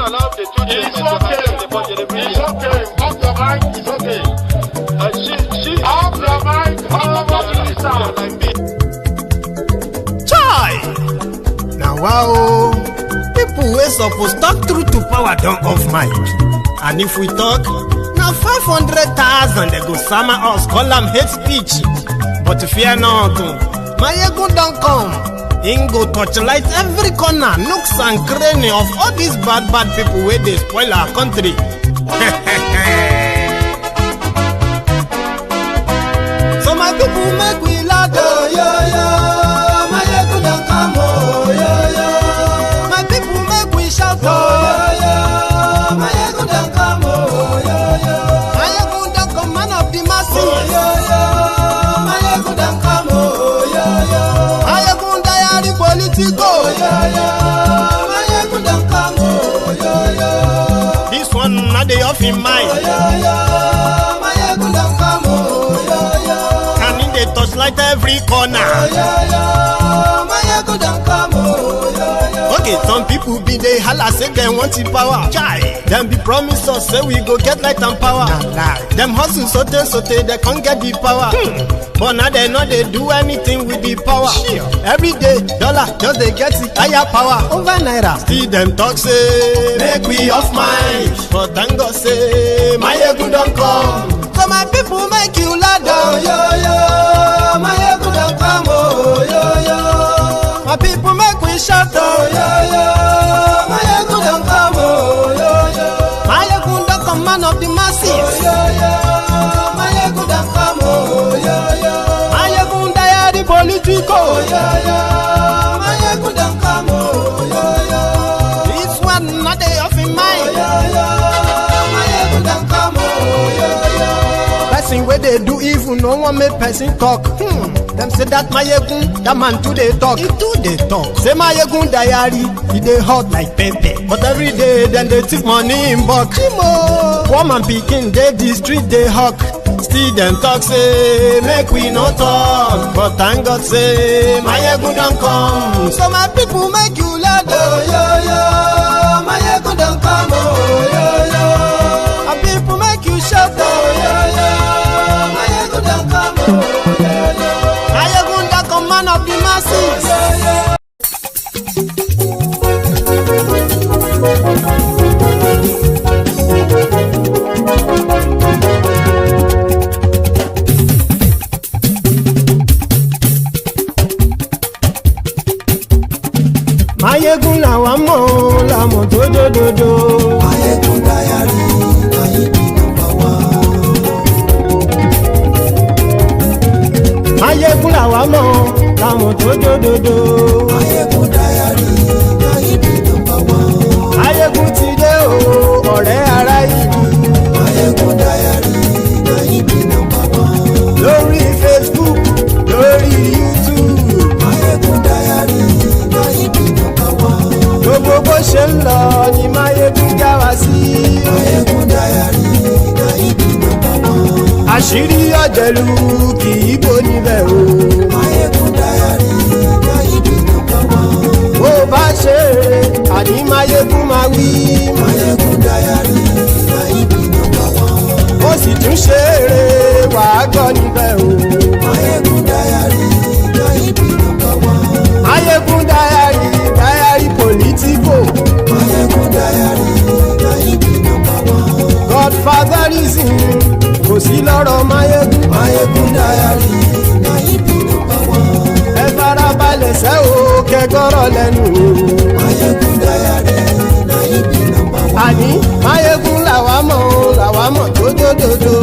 allow the two children to have the budget every year. It's okay. Off the mic. It's okay. She Off the mic. Off the like me. Chai! Now wow, people wey suppose talk truth to power don off mic. And if we talk, now 500,000 they go sama us, call them hate speech. But fear not, my ego don't come. Him go torchlight every corner, nooks and cranny of all these bad people where they spoil our country. So my people make we laugh, oh, yo, yo. My ego don't come, oh, yo, yo. My people make we shout, oh, yo, yo. My ego don't come, oh, yo, yo. My ego don't come, man of the masses, oh, yo, yo. My ego don't come, oh, yo, yo. My ego diary politico, oh, yo, yo. My ego don't come, oh, yo, yo. This one not the off in mind, oh, yo, yo. My ego don't come, oh, yo, yo. And in the touchlight every corner, oh, yo, yo. My ego don't come, oh, yo, yo. Okay, some people be they holla say they want the power. Chai, them be promise us say we go get light and power. Nah. Them hustle sote they can't get the power. But now they know they do anything with the power. Every day, dollar just they get the higher power over naira. Still them talk say make we off mind. But thank God say my ego don't come. So my people make you laugh, oh, yo, yo. My ego don't come, oh, yo, yo. My people make we shout, oh, yo, yo. My ego don't come, oh, yo, yo. My ego don't come, man of the masses, oh, yo, yo. My ego don't come, oh, yo, yo. My ego diary politico, oh, yo, yo. My ego don't come, oh, yo, yo. This one not the off in mind, oh, yo, yo. My ego don't come, oh, yo, yo. Person where they do evil, no one make person talk. Them say that my yegun, that man too they talk. He too they talk. Say my yegun diary, he they hot like pepper. But every day then they take money in bulk. Woman picking they the street they hawk. Still them talk say make we no talk. But thank God say my yegun don't come. So my people make you laugh, oh, yo, yo. My yegun don't come, oh, yo, yo. My people make you shout, oh, yo, yo. My yegun don't come, oh, yo, yo. My yegun don't come, man of the masses, oh, yo. Mayegun làwa mọ̀ làmọ̀ tó dòdòdò. Mayegun diary Nayibi number one. Mayegun làwa mọ̀ làmọ̀ tó dòdòdò. Mayegun diary Nayibi number one. Mayegun ti dé o ọ̀rẹ́ ara ìlú. Mayegun diary Nayibi number one. Lórí Facebook lórí YouTube. Mayegun diary Nayibi number one. Gbogbo bó ṣe ń lọ ni Mayegun já wa sí. Mayegun diary Nayibi number one. Àṣírí ọ̀jẹ̀lú kì í bò níbẹ̀ o. Mayegun diary Nayibi number one. Bó bá ṣe eré àní Mayegun máa wí. Mayegun diary Nayibi number one. Ó sì tún ṣe eré wàá gbọ́ níbẹ̀ o. Mayegun diary Nayibi number one. Mayegun diary politico. Mayegun diary Nayibi number one. Godfatherism kò sí lọ́rọ̀ Mayegun. Mayegun diary Nayibi number one. Ẹ farabalẹ̀ sẹ́ o kẹ́gọ́rọ̀ lẹ́nu o. Mayegun diary Nayibi number one. Àní Mayegun làwa mọ̀ tó dòdòdò.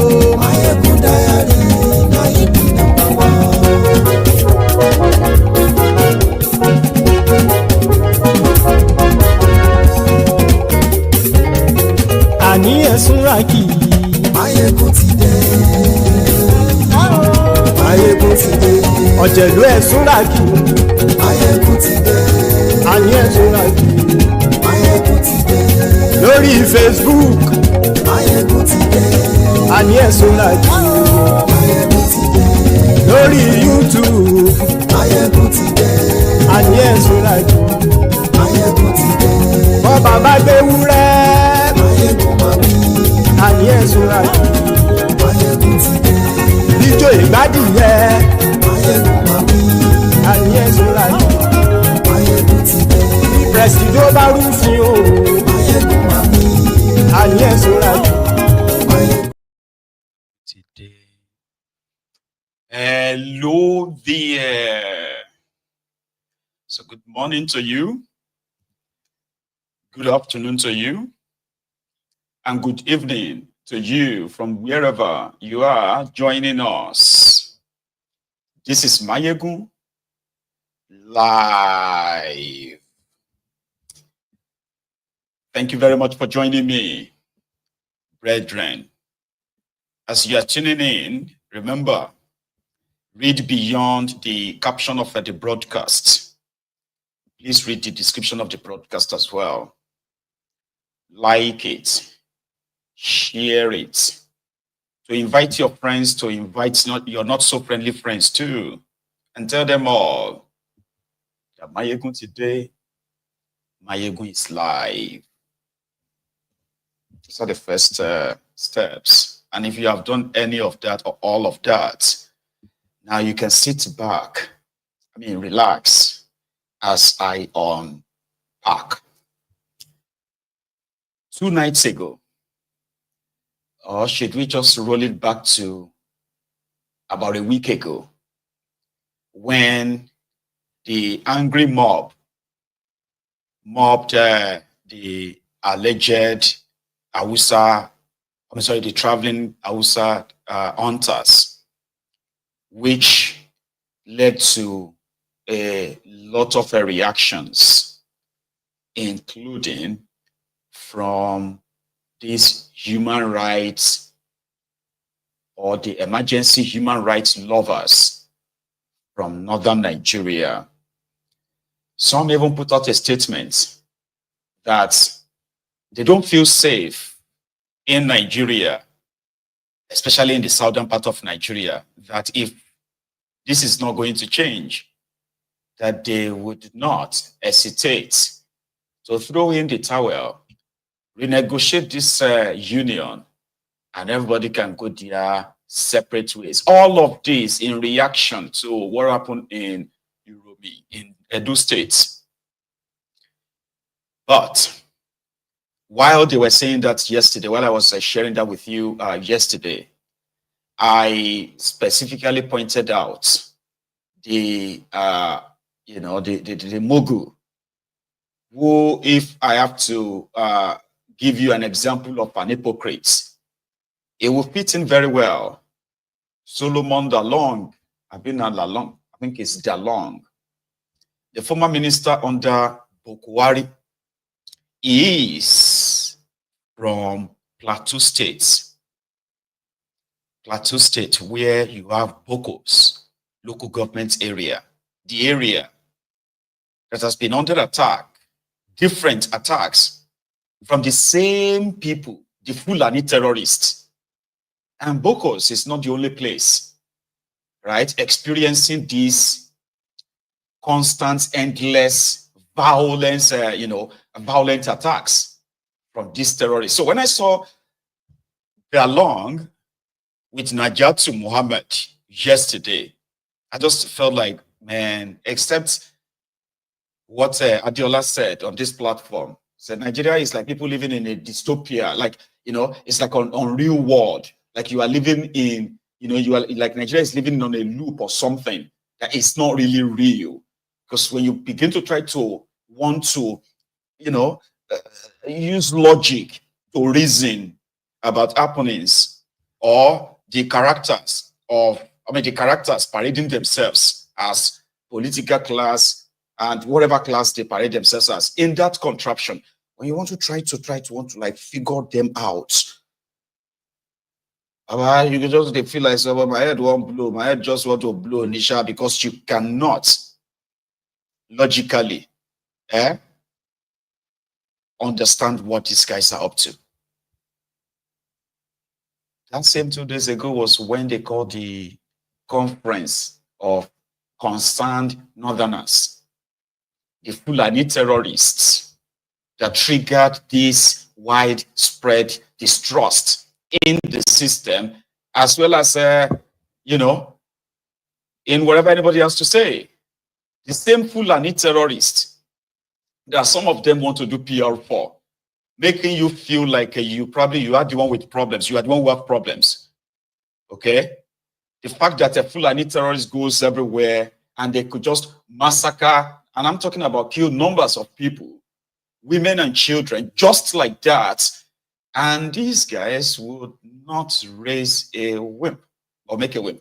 Mayegun diary Nayibi number one. Àní ẹ̀sùn ràkì. Mayegun ti dé. Mayegun ti dé. Ọ̀jẹ̀lú ẹ̀sùn ràkì. Mayegun ti dé. Àní ẹ̀sùn ràkì. Mayegun ti dé. Lórí Facebook. Mayegun ti dé. Àní ẹ̀sùn ràkì. Mayegun ti dé. Lórí YouTube. Mayegun ti dé. Àní ẹ̀sùn ràkì. Mayegun ti dé. Bọ́ bàbá gbé wúrẹ́. sọ́ra jù. Ijó ìgbádìyẹ. Àníyẹ sọ́ra jù. Presido bá rúfin o. Àníyẹ sọ́ra jù. Hello there. So good morning to you. Good afternoon to you. And good evening to you from wherever you are joining us. This is Mayegun live. Thank you very much for joining me, brethren. As you are tuning in, remember, read beyond the caption of the broadcast. Please read the description of the broadcast as well. Like it, share it, to invite your friends, to invite your not so friendly friends too, and tell them all that Mayegun today, Mayegun is live. These are the first steps. And if you have done any of that or all of that, now you can sit back, relax as I unpack. 2 nights ago, or should we just roll it back to about a week ago, when the angry mob mobbed the alleged the traveling Hausa hunters, which led to a lot of reactions, including from these human rights or the emergency human rights lovers from northern Nigeria. Some even put out a statement that they don't feel safe in Nigeria, especially in the southern part of Nigeria, that if this is not going to change, that they would not hesitate to throw in the towel, renegotiate this union, and everybody can go their separate ways. All of this in reaction to what happened in Ruwi, in Edo State. But while they were saying that yesterday, while I was sharing that with you yesterday, I specifically pointed out the mogul, who, if I have to give you an example of an hypocrite, it will fit in very well. Solomon Dalong, I think it's Dalong, the former minister under Bokkos, is from Plateau State. Plateau State, where you have Bokkos, local government area, the area that has been under attack, different attacks from the same people, the Fulani terrorists. And Bokkos is not the only place, right, experiencing these constant, endless violence, violent attacks from these terrorists. So when I saw Dalong with Najatu Muhammad yesterday, I just felt like, man, except what Adiola said on this platform, said Nigeria is like people living in a dystopia, like, it's like an unreal world. Like you are living in, you are like Nigeria is living on a loop or something that is not really real. Because when you begin to try to want to, use logic to reason about happenings, or the characters parading themselves as political class and whatever class they parade themselves as, in that contraption, when you want to try to like figure them out, you can just feel like, so my head won't blow, my head just want to blow, Nisha, because you cannot logically understand what these guys are up to. That same 2 days ago was when they called the conference of concerned northerners, the Fulani terrorists that triggered this widespread distrust in the system, as well as, you know, in whatever anybody has to say. The same Fulani terrorists that some of them want to do PR for, making you feel like you are the one with problems. You are the one who have problems. Okay? The fact that a Fulani terrorist goes everywhere and they could just massacre, and I'm talking about kill numbers of people, women and children, just like that. And these guys would not raise a whip or make a whip.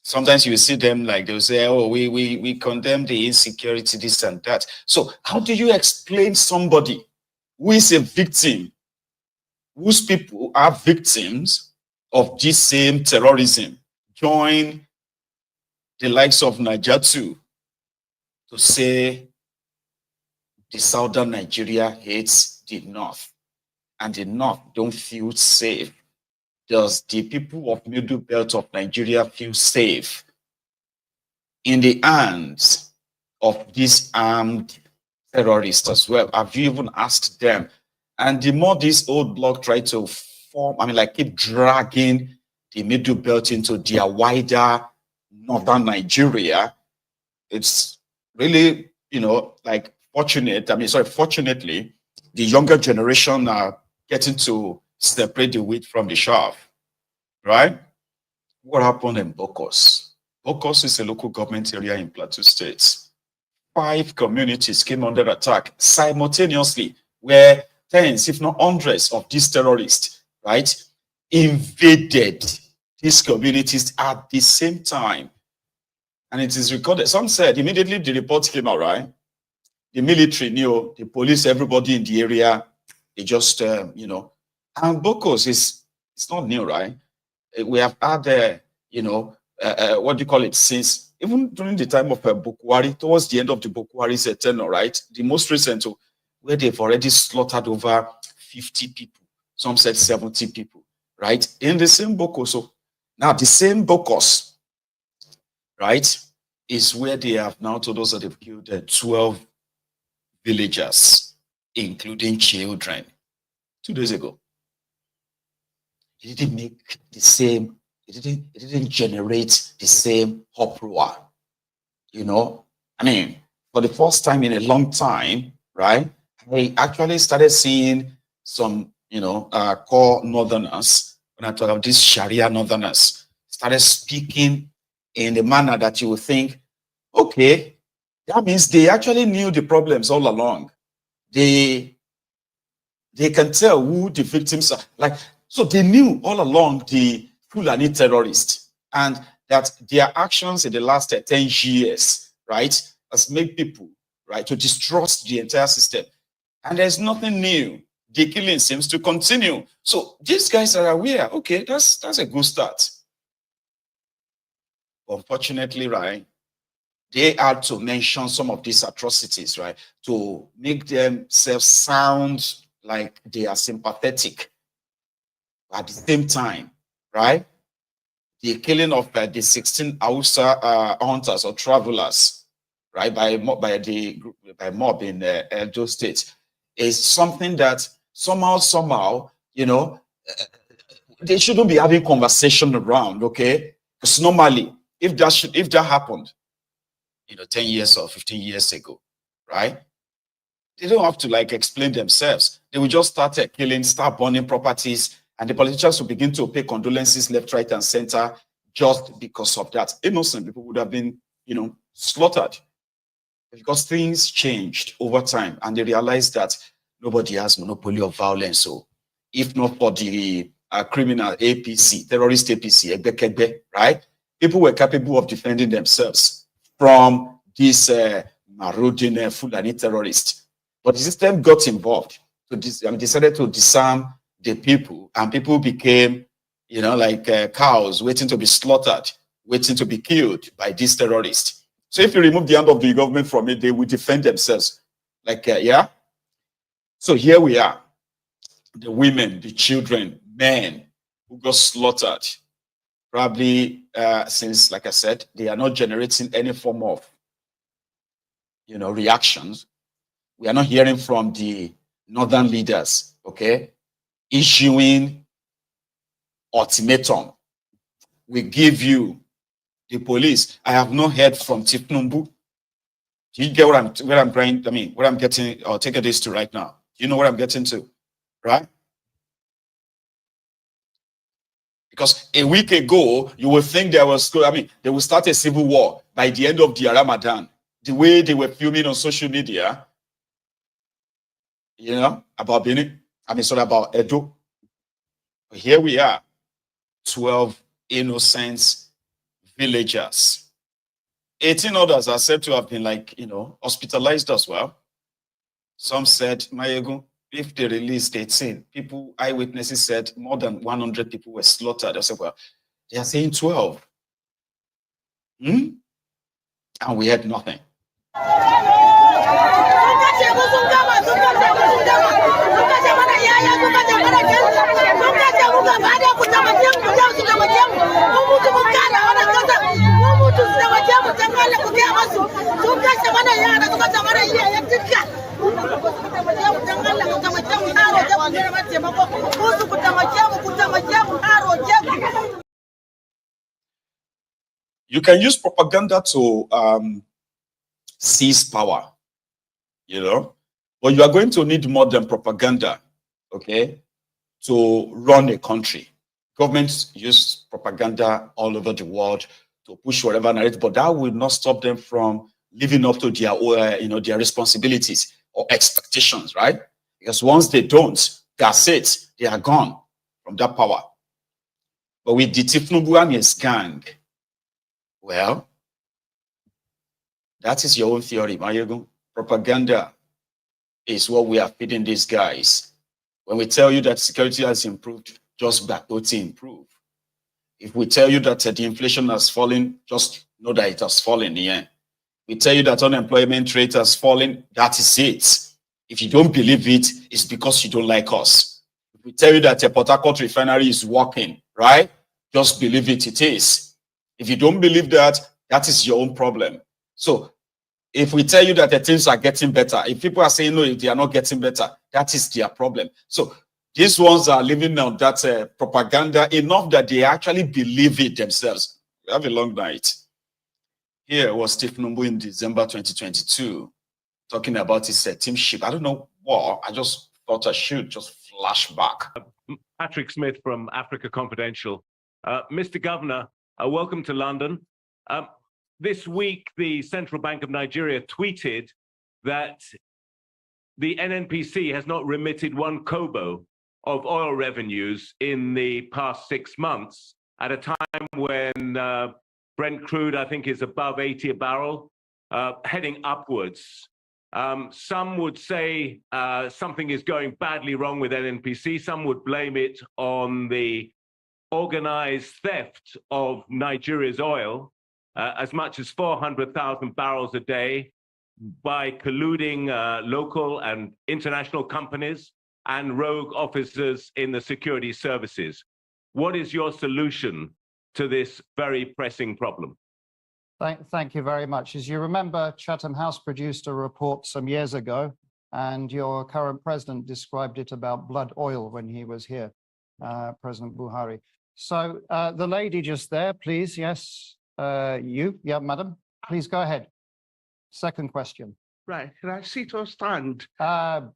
Sometimes you see them like they'll say, oh, we condemn the insecurity, this and that. So how do you explain somebody who is a victim, whose people are victims of this same terrorism, join the likes of Najatu to say the southern Nigeria hates the north and the north don't feel safe? Does the people of middle belt of Nigeria feel safe in the hands of these armed terrorists as well? Have you even asked them? And the more this old bloc try to form, keep dragging the middle belt into their wider northern Nigeria, it's really, fortunately, the younger generation are getting to separate the wheat from the chaff, right? What happened in Bokkos? Bokkos is a local government area in Plateau State. 5 communities came under attack simultaneously, where tens, if not hundreds, of these terrorists, right, invaded these communities at the same time. And it is recorded. Some said immediately the report came out, right? The military knew, the police, everybody in the area, they just, and Bokkos it's not new, right? We have had, what do you call it, since even during the time of Bukwari, towards the end of the Bukwari's tenure, right? The most recent, where they've already slaughtered over 50 people. Some said 70 people, right? In the same Bokkos. So now the same Bokkos, right, is where they have now told us that they've killed 12 villagers, including children, 2 days ago. It didn't make the same, it didn't generate the same uproar. For the first time in a long time, right, I actually started seeing some, core northerners, when I talk about these Sharia northerners, started speaking in a manner that you would think, okay, that means they actually knew the problems all along. They can tell who the victims are. So they knew all along the Fulani terrorists, and that their actions in the last 10 years, right, has made people, right, to distrust the entire system. And there's nothing new. The killing seems to continue. So these guys are aware, okay, that's a good start. Unfortunately, right, they had to mention some of these atrocities, right, to make themselves sound like they are sympathetic. At the same time, right, the killing of the 16 Hausa hunters or travelers, right, by mob in Edo State, is something that somehow, they shouldn't be having conversation around, okay? Because normally, if that happened, 10 years or 15 years ago, right, they don't have to explain themselves. They will just start killing, start burning properties, and the politicians will begin to pay condolences left, right, and center just because of that. Innocent people would have been, slaughtered, because things changed over time, and they realized that nobody has monopoly of violence. So, if not for the criminal APC, terrorist APC, right, people were capable of defending themselves from this marauding Fulani terrorist. But the system got involved, decided to disarm the people, and people became, cows waiting to be slaughtered, waiting to be killed by these terrorists. So if you remove the hand of the government from it, they will defend themselves. Yeah. So here we are, the women, the children, men who got slaughtered. Probably since, like I said, they are not generating any form of, reactions. We are not hearing from the northern leaders, okay, issuing ultimatum. We give you the police. I have not heard from Tifnumbu. Do you get where I'm trying? I mean, where I'm getting, or taking this to right now. You know where I'm getting to, right? Because a week ago, you would think there was, I mean, they will start a civil war by the end of the Ramadan. The way they were filming on social media, you know, about Benin, I mean, sorry, about Edo. But here we are, 12 innocent villagers. 18 others are said to have been, like, you know, hospitalized as well. Some said, Mayegu, if they released 18, people, eyewitnesses said more than 100 people were slaughtered. I said, well, they are saying 12. And we had nothing. You can use propaganda to seize power, you know, but you are going to need more than propaganda, okay, to run a country. Governments use propaganda all over the world to push whatever narrative, but that will not stop them from living up to their, you know, their responsibilities or expectations, right? Because once they don't, that's it, they are gone from that power. But with the Tifnubu and his gang, well, that is your own theory, Mayego. Propaganda is what we are feeding these guys. When we tell you that security has improved, just back to improve. If we tell you that the inflation has fallen, just know that it has fallen. Yeah. We tell you that unemployment rate has fallen, that is it. If you don't believe it, it's because you don't like us. If we tell you that a Port Harcourt refinery is working, right? Just believe it, it is. If you don't believe that, that is your own problem. So if we tell you that the things are getting better, if people are saying no, if they are not getting better, that is their problem. So these ones are living on that propaganda enough that they actually believe it themselves. We have a long night. Here was Steve Numbu in December 2022 talking about his teamship. I don't know what, I just thought I should just flash back. Patrick Smith from Africa Confidential. Mr. Governor, welcome to London. This week, the Central Bank of Nigeria tweeted that the NNPC has not remitted 1 kobo of oil revenues in the past 6 months at a time when Brent crude, I think, is above 80 a barrel, heading upwards. Some would say something is going badly wrong with NNPC. Some would blame it on the organized theft of Nigeria's oil, as much as 400,000 barrels a day by colluding local and international companies and rogue officers in the security services. What is your solution to this very pressing problem? Thank you very much. As you remember, Chatham House produced a report some years ago, and your current president described it about blood oil when he was here, President Buhari. So the lady just there, please, yes, yeah, madam, please go ahead. Second question. Right, can I sit or stand?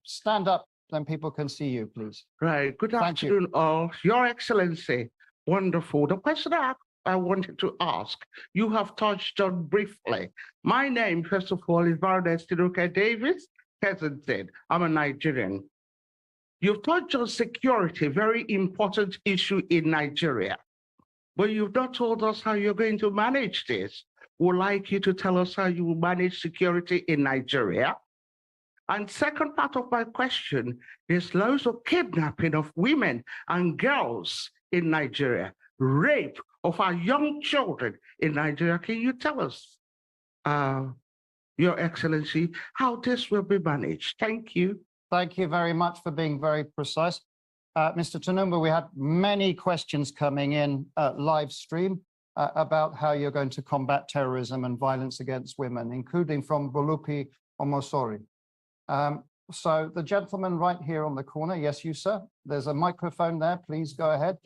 Stand up, then people can see you, please. Right, good afternoon all. Your Excellency, wonderful. The question I wanted to ask, you have touched on briefly. My name, first of all, is Baroness Tinuke Davis Kensington. I'm a Nigerian. You've touched on security, very important issue in Nigeria, but you've not told us how you're going to manage this. Would like you to tell us how you will manage security in Nigeria. And second part of my question, there's loads of kidnapping of women and girls in Nigeria, rape of our young children in Nigeria. Can you tell us, Your Excellency, how this will be managed? Thank you. Thank you very much for being very precise. Mr. Tanumba, we had many questions coming in live stream about how you're going to combat terrorism and violence against women, including from Bolupi Omosori. So the gentleman right here on the corner, yes, you, sir. There's a microphone there, please go ahead.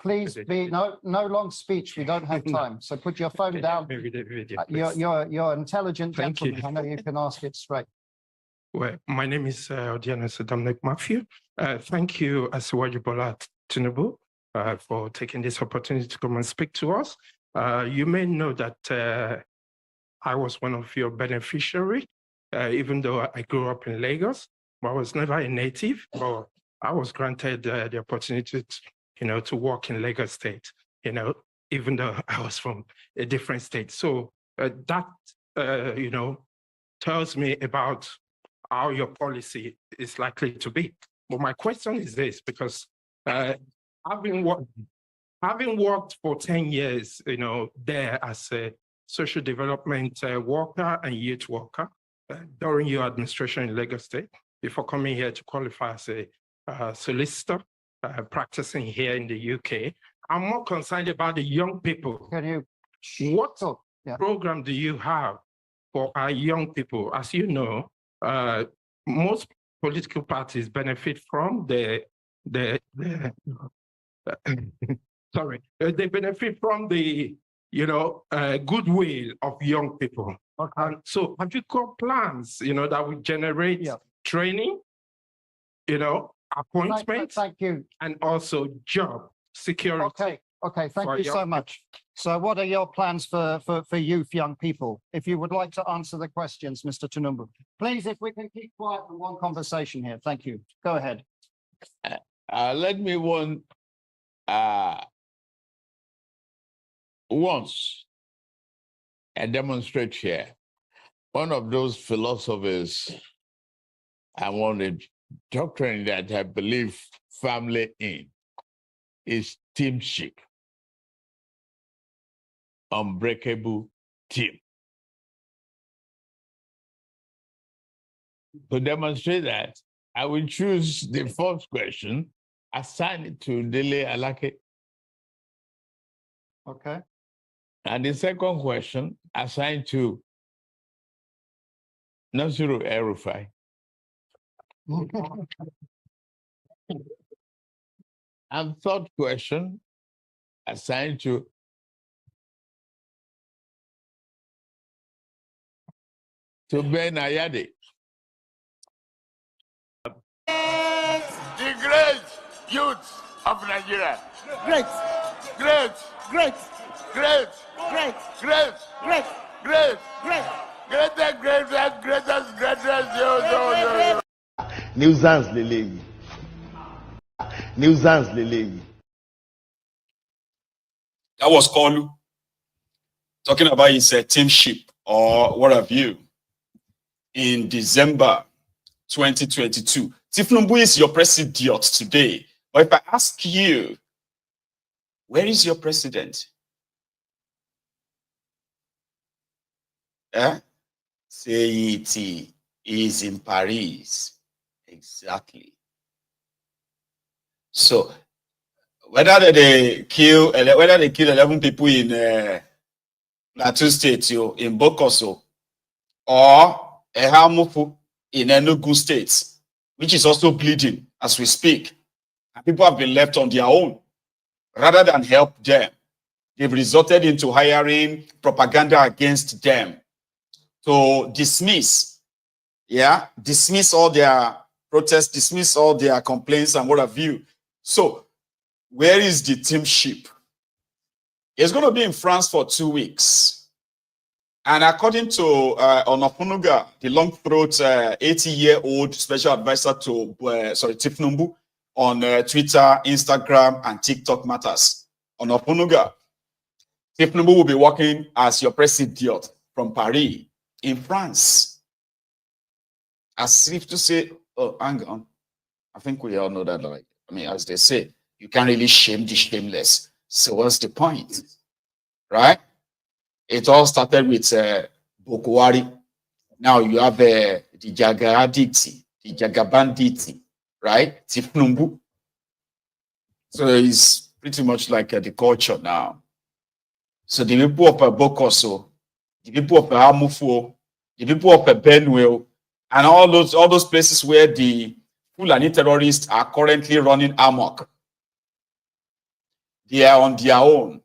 Please be no long speech. We don't have time. So put your phone down. You're an intelligent Thank gentleman. you. I know you can ask it straight. Well, my name is Odiana Dominic Matthew. Thank you, Asiwaju Bola Tinubu, for taking this opportunity to come and speak to us. You may know that I was one of your beneficiaries, even though I grew up in Lagos, but I was never a native, but I was granted the opportunity to work in Lagos State, even though I was from a different state. So that, tells me about how your policy is likely to be. But my question is this, because having worked for 10 years, there as a social development worker and youth worker during your administration in Lagos State, before coming here to qualify as a solicitor, practicing here in the UK, I'm more concerned about the young people. What program do you have for our young people? As you know, most political parties benefit from they benefit from the goodwill of young people. And so have you got plans, that will generate training, appointments, thank you, and also job security? Okay, thank you so much. So what are your plans for youth, young people? If you would like to answer the questions, Mr. Tinubu. Please, if we can keep quiet for one conversation here. Thank you. Go ahead. Let me once demonstrate here. One of those philosophers and one of the doctrine that I believe firmly in is teamship. Unbreakable team. To demonstrate that, I will choose the first question, assign it to Dele Alake. Okay. And the second question, assigned to Nasiru El-Rufai. And third question, assigned to Ben Ayade. The great youth of Nigeria. Great. Great. Great. Great. Great. Great. Great. Great. Great. Greatest. Nuisance leleyi. Nuisance leleyi. That was Koolu talking about his teamship or what have you in December 2022. Tinubu is your president today. But if I ask you, where is your president? Say it is in Paris. Exactly. So whether they kill 11 people in Plateau State in Bokkos or Ehamufu in Enugu State, which is also bleeding as we speak, and people have been left on their own rather than help them. They've resorted into hiring propaganda against them to dismiss all their protests, dismiss all their complaints and what have you. So where is the teamship? It's going to be in France for 2 weeks. And according to Onopunuga, the long-throat 80-year-old special advisor to Tinubu on Twitter, Instagram, and TikTok matters, Onopunuga, Tinubu will be working as your president from Paris in France. As if to say, oh, hang on. I think we all know that, as they say, you can't really shame the shameless. So what's the point? Right? It all started with Bokkos. Now you have the Bandits, right? Tinubu. So it's pretty much like the culture now. So the people of Bokkos, the people of Amufu, the people of Benue, and all those places where the Fulani terrorists are currently running amok. they are on their own.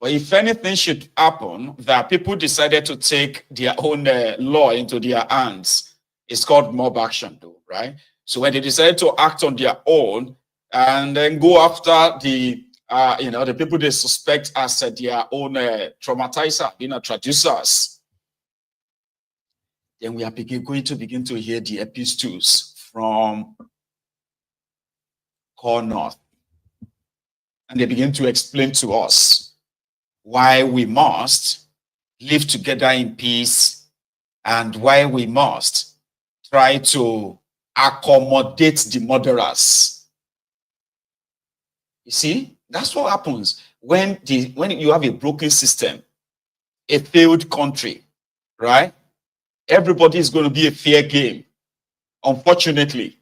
But if anything should happen, that people decided to take their own law into their hands, it's called mob action, though, right? So when they decided to act on their own and then go after the, the people they suspect as their own traumatizer, traducers, then we are going to begin to hear the epistles from Core North. And they begin to explain to us why we must live together in peace and why we must try to accommodate the murderers. You see, that's what happens when you have a broken system, a failed country, right? Everybody is going to be a fair game, unfortunately.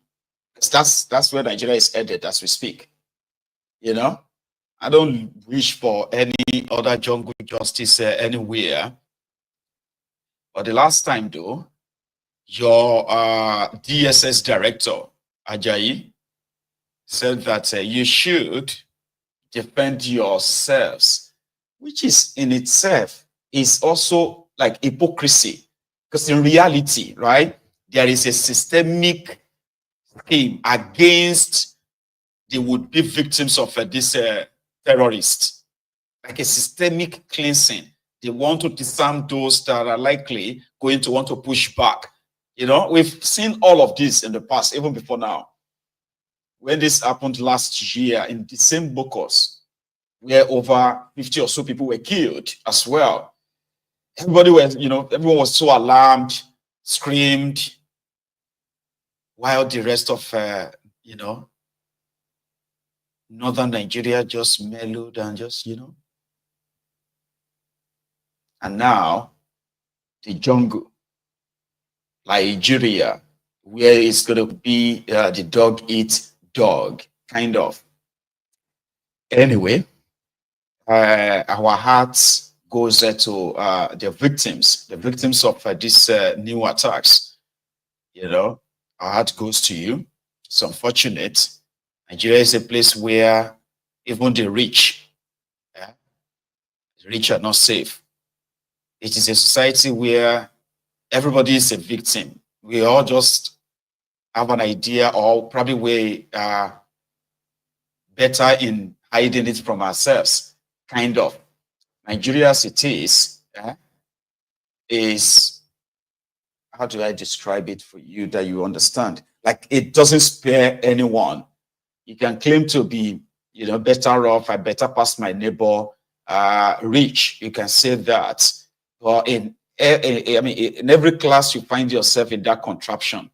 That's where Nigeria is headed as we speak. You know, I don't wish for any other jungle justice anywhere. But the last time, though, your DSS director, Ajayi, said that you should defend yourselves, which is in itself is also like hypocrisy. Because in reality, right, there is a systemic scheme against the would-be victims of this terrorist, like a systemic cleansing. They want to disarm those that are likely going to want to push back. You know, we've seen all of this in the past, even before now. When this happened last year in the same Bokkos, where over 50 or so people were killed as well. Everybody was, everyone was so alarmed, screamed, while the rest of, northern Nigeria just mellowed and just, And now, the jungle, Nigeria, where it's going to be the dog eats dog, kind of. Anyway, our hearts goes to the victims of these new attacks. Our heart goes to you. It's unfortunate. Nigeria is a place where even the rich are not safe. It is a society where everybody is a victim. We all just have an idea, or probably we are better in hiding it from ourselves, kind of. Nigeria as it is, how do I describe it for you that you understand? Like, it doesn't spare anyone. You can claim to be, better off, I better pass my neighbor, rich. You can say that. But in every class you find yourself in that contraption,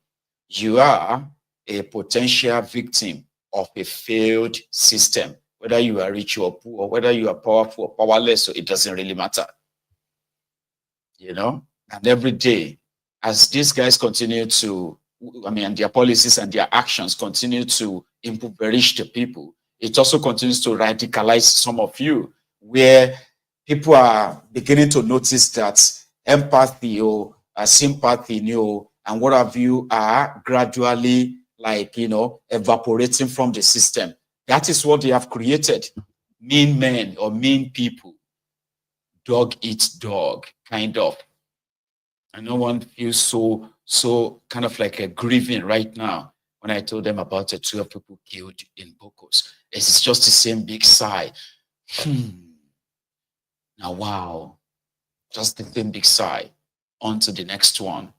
you are a potential victim of a failed system. Whether you are rich or poor, whether you are powerful or powerless, so it doesn't really matter. And every day, as these guys continue to, their policies and their actions continue to impoverish the people, it also continues to radicalize some of you, where people are beginning to notice that empathy or sympathy, and what have you are gradually evaporating from the system. That is what they have created. Mean men or mean people. Dog eats dog, kind of. And no one feels so kind of like a grieving right now when I told them about the 12 people killed in Bokkos. It's just the same big sigh. Now, wow. Just the same big sigh. On to the next one.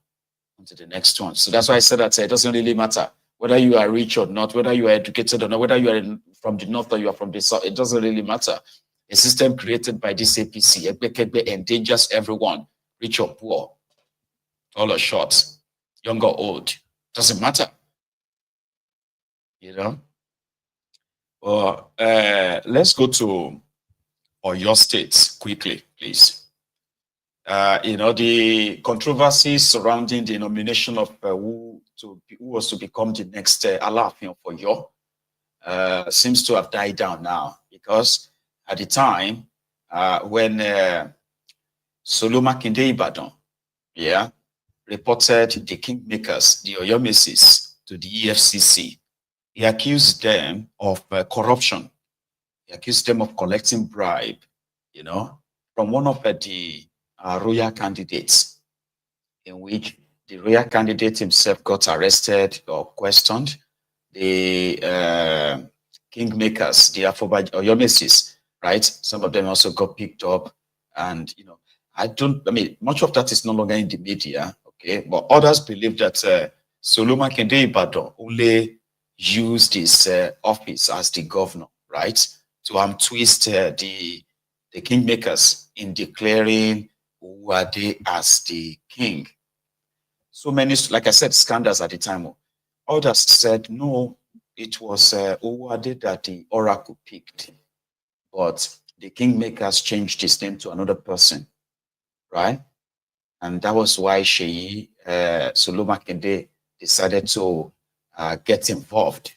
On to the next one. So that's why I said that it doesn't really matter whether you are rich or not, whether you are educated or not, whether you are from the north or you are from the south. It doesn't really matter. A system created by this APC endangers everyone, rich or poor, tall or short, young or old. Doesn't matter. Well, let's go to Oyo State quickly, please. The controversies surrounding the nomination of who was to become the next Alaafin of Oyo seems to have died down now, because at the time when Seyi Makinde Ibadan, reported the kingmakers, the Oyomesis, to the EFCC, he accused them of corruption. He accused them of collecting bribe, from one of the royal candidates, in which the royal candidate himself got arrested or questioned. The kingmakers, the Oyomesis, right? Some of them also got picked up, and much of that is no longer in the media, okay? But others believe that Seyi Makinde only used his office as the governor, right, to twist the kingmakers in declaring Owoade as the king. So many, like I said, scandals at the time. Others said, no, it was Owoade that the oracle picked, but the kingmakers changed his name to another person, right? And that was why Seyi Makinde decided to get involved.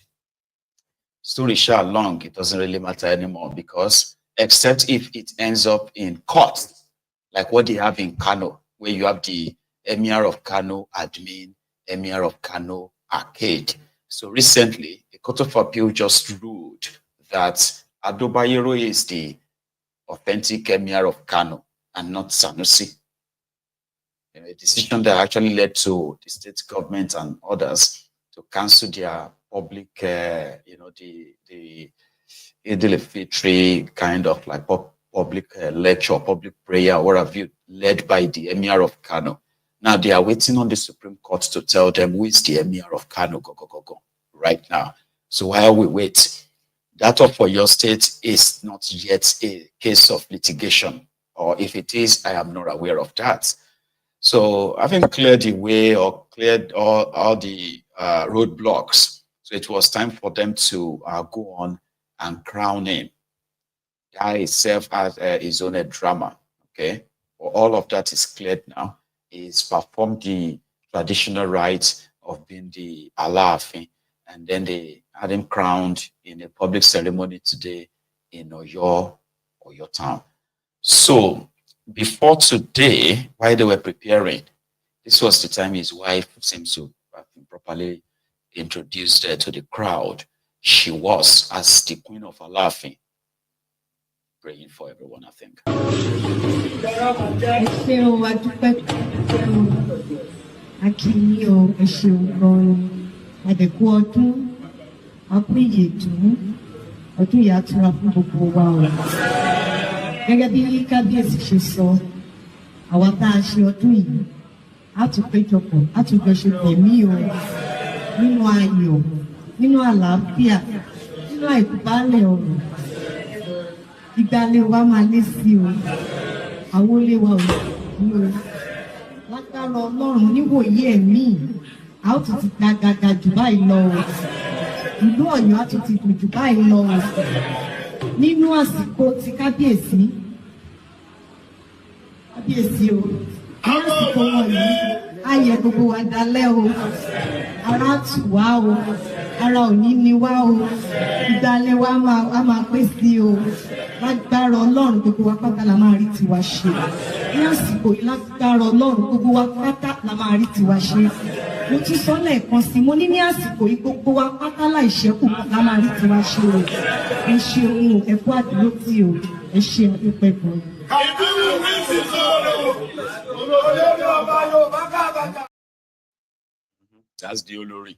Story short long, it doesn't really matter anymore, because except if it ends up in court, like what they have in Kano, where you have the Emir of Kano admin, Emir of Kano arcade. So recently, the Court of Appeal just ruled that Adobayero is the authentic Emir of Kano and not Sanusi. A decision that actually led to the state government and others to cancel their public, the Eid al-Fitr kind of like public lecture, public prayer, what have you, led by the Emir of Kano. Now they are waiting on the Supreme Court to tell them who is the Emir of Kano right now. So while we wait, that of Oyo State is not yet a case of litigation, or if it is, I am not aware of that. So having cleared the way or cleared all the roadblocks, so it was time for them to go on and crown him. That itself has his own drama, okay? Well, all of that is cleared now. He's performed the traditional rites of being the Alaafin, and then they had him crowned in a public ceremony today in Oyo town. So before today, while they were preparing, this was the time his wife seems to have been properly introduced to the crowd. She was as the Queen of Alaafin, praying for everyone, I think. Gẹ́gẹ́ bí kábíyèsí ṣe sọ, àwa tá a ṣe ọdún yìí, a tún péjọpọ̀, a tún jọ ṣe tẹ̀mí o, nínú ayọ̀, nínú àlàáfíà, nínú àìkúbálẹ̀ ọ̀rọ̀. Ìgbàlẹ̀ wa máa lé sí o, àwọn olè wa ò ní o. Lágbára Ọlọ́run níwòye ẹ̀mí, a ó tún ti gàgàgà jù báyìí lọ o. Ìlú Ọ̀yọ́ a tún ti dùn jù báyìí lọ o. Nínú àsìkò ti kábíyèsí o, àsìkò wọn yìí, ayẹ gbogbo wa dalẹ̀ o, ara tù wá o, ara òní ni wá o, ìdálẹ̀ wa a máa pé sí o, lágbára Ọlọ́run gbogbo wa pátá la máa rí tiwa ṣe. Ní àsìkò yìí lágbára Ọlọ́run gbogbo wa pátá la máa rí tiwa ṣe. Mo tún sọ lẹ́ẹ̀kan sí, mo ní àsìkò yìí gbogbo wa pátá láìṣẹ́kù la máa rí tiwa ṣe o. Ẹ ṣe ohun ẹ̀kọ́ àdúró tí o, ẹ ṣe àdúpẹ́ gan. That's the Olori.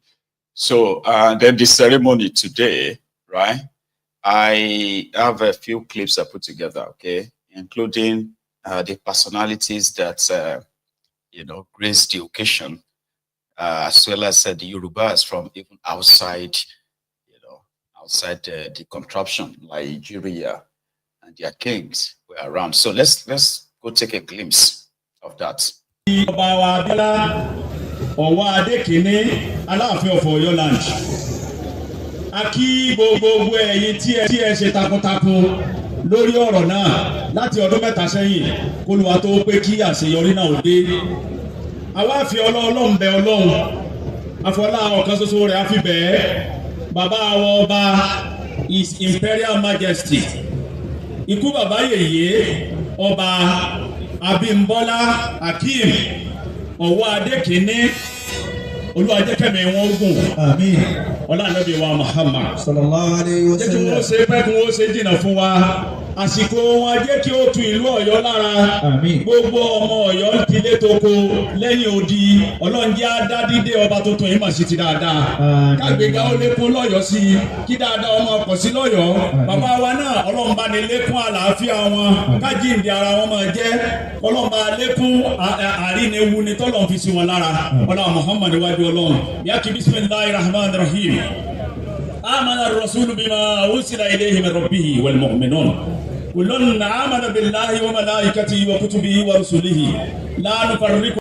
So then the ceremony today, right? I have a few clips I put together, okay, including the personalities that graced the occasion, as well as the Yorubas from even outside, outside the contraption, like Nigeria, and their kings were around. So let's go take a glimpse of that. Oba Abimbola Akeem Alaafin of Oyo land. Aki gbogbo ẹ̀yin tí ẹ ṣe takuntakun lórí ọ̀rọ̀ náà láti ọdún mẹ́ta sẹ́yìn kó Olúwa tó pé kí àṣeyọrí náà ó dé. Àwa fi Ọlọ́run bẹ̀ Ọlọ́run. Àfọlá ọ̀kan ṣoṣo rẹ̀ á fi bẹ̀ bàbá àwọn ọba His Imperial Majesty. Ikú bàbá yèyé Oba Abimbola Akeem Owoade Olúwa jẹ́ kẹ́mi wọn gùn. Àmín. Ọlá Ànábì wa Muhammad. Sallallahu alayhi wa sallam. Jẹ́ kí wọ́n ṣe pẹ́ kí wọ́n ṣe jìnnà fún wa. Àsìkò wọn jẹ́ kí ó tu ìlú Ọ̀yọ́ lára. Àmín. Gbogbo ọmọ Ọ̀yọ́ ti lé toko lẹ́yìn odi. Ọlọ́run jẹ́ adádídé ọba tuntun yìí mà sí ti dáadáa. Kágbéga ó lékún lọ́yọ̀ọ́ sí i. Kí dáadáa ọmọ ọkọ̀ sí lọ́yọ̀ọ́. Bàbá wa náà Ọlọ́run bá ní lékún àlàáfíà wọn. Kájíǹde ara wọn máa jẹ́. Ọlọ́run bá lékún àrínewu ni tọ́lọ̀ fi sí wọn lára. Ọlọ́run Muhammad wájú Ọlọ́run. Yàkí bismillahir rahmanir rahim. آمن الرسول بما أرسل إليه من ربه والمؤمنون كل آمن بالله وملائكته وكتبه ورسله لا نفرق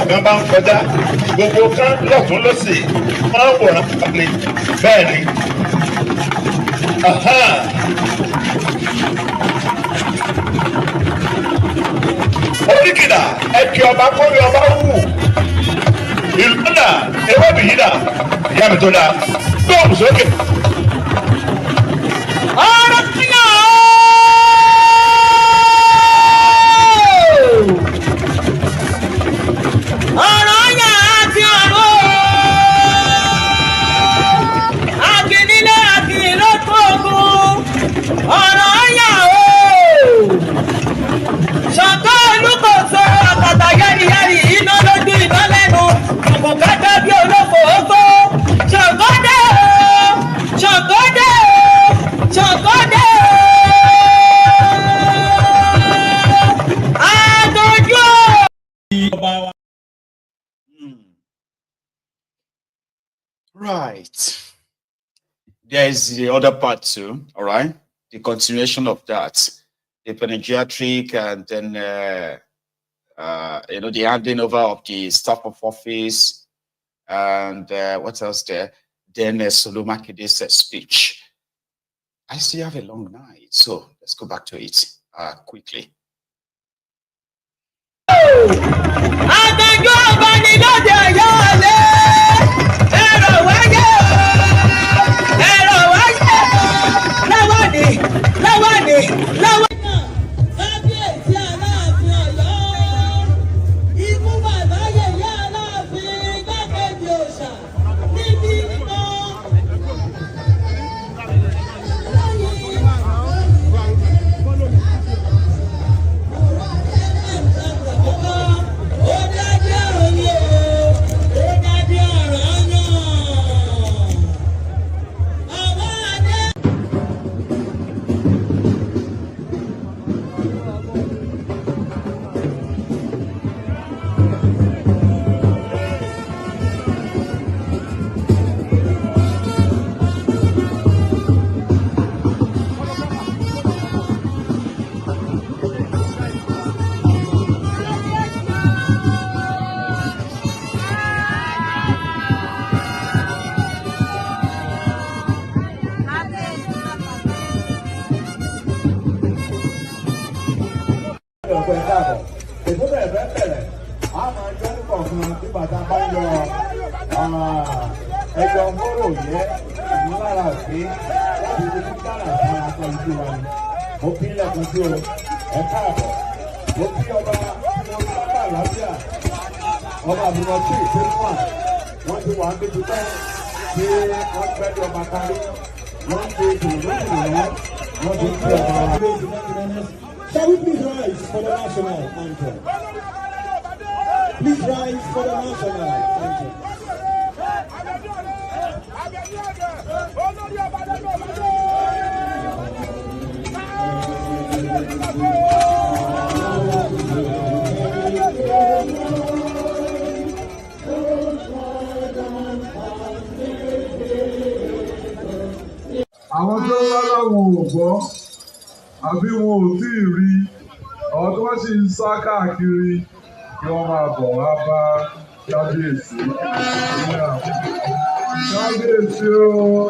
Ọ̀gán bá ń kọjá gbogbo kan lọ́tún lọ́sì máa ń wòran pàlè bẹ́ẹ̀ ni. oríkìdá ẹkẹ ọba kórè ọba wù ìlú náà ewé bìí dà ìyá mi tó dáa gbọ́ọ̀mù sókè. ọ̀rọ̀ kíyà ọ̀rọ̀ yà á ti ọ̀rọ̀ àkìnílé àkìnílé tó ogun ọ̀rọ̀ yà ó ṣọ̀kọ́ olúkòso àtàtà yẹ́rìyẹ́rì iná lójú iná lẹ́nu àbùkátà bí olóko oko ṣọ̀kọ́dé o ṣọ̀kọ́dé o ṣọ̀kọ́dé o àtọ́jú o. Right. There is the other part too, all right? The continuation of that. The panegyric and then, the handing over of the staff of office and what else there? Then Seyi Makinde's speech. I still have a long night, so let's go back to it quickly. Àtẹ̀jọ́ ọba ni lóde ọ̀yọ́ ọ̀lẹ́. Ẹ̀rọ wáyé lọ́wọ́ ni. Kábíyèsí Aláàfin Ọ̀yọ́. Ikú bàbá yèyé Aláàfin igbákejì òòṣà níbi mímọ́. Oba Abimbola Akeem wọ́n ti wà níbi tẹ́ tí wọ́n gbẹ́dọ̀ ọba kárí wọ́n ti dùnú wọ́n ti fi ọba. Shall we please rise for the national anthem? Please rise for the national anthem. Àwọn tó wá láwọn ò gbọ́ àbí wọn ò tí ì rí àwọn tó wá sì ń sá káàkiri kí wọ́n máa bọ̀ wá bá kábíyèsí. Kábíyèsí o.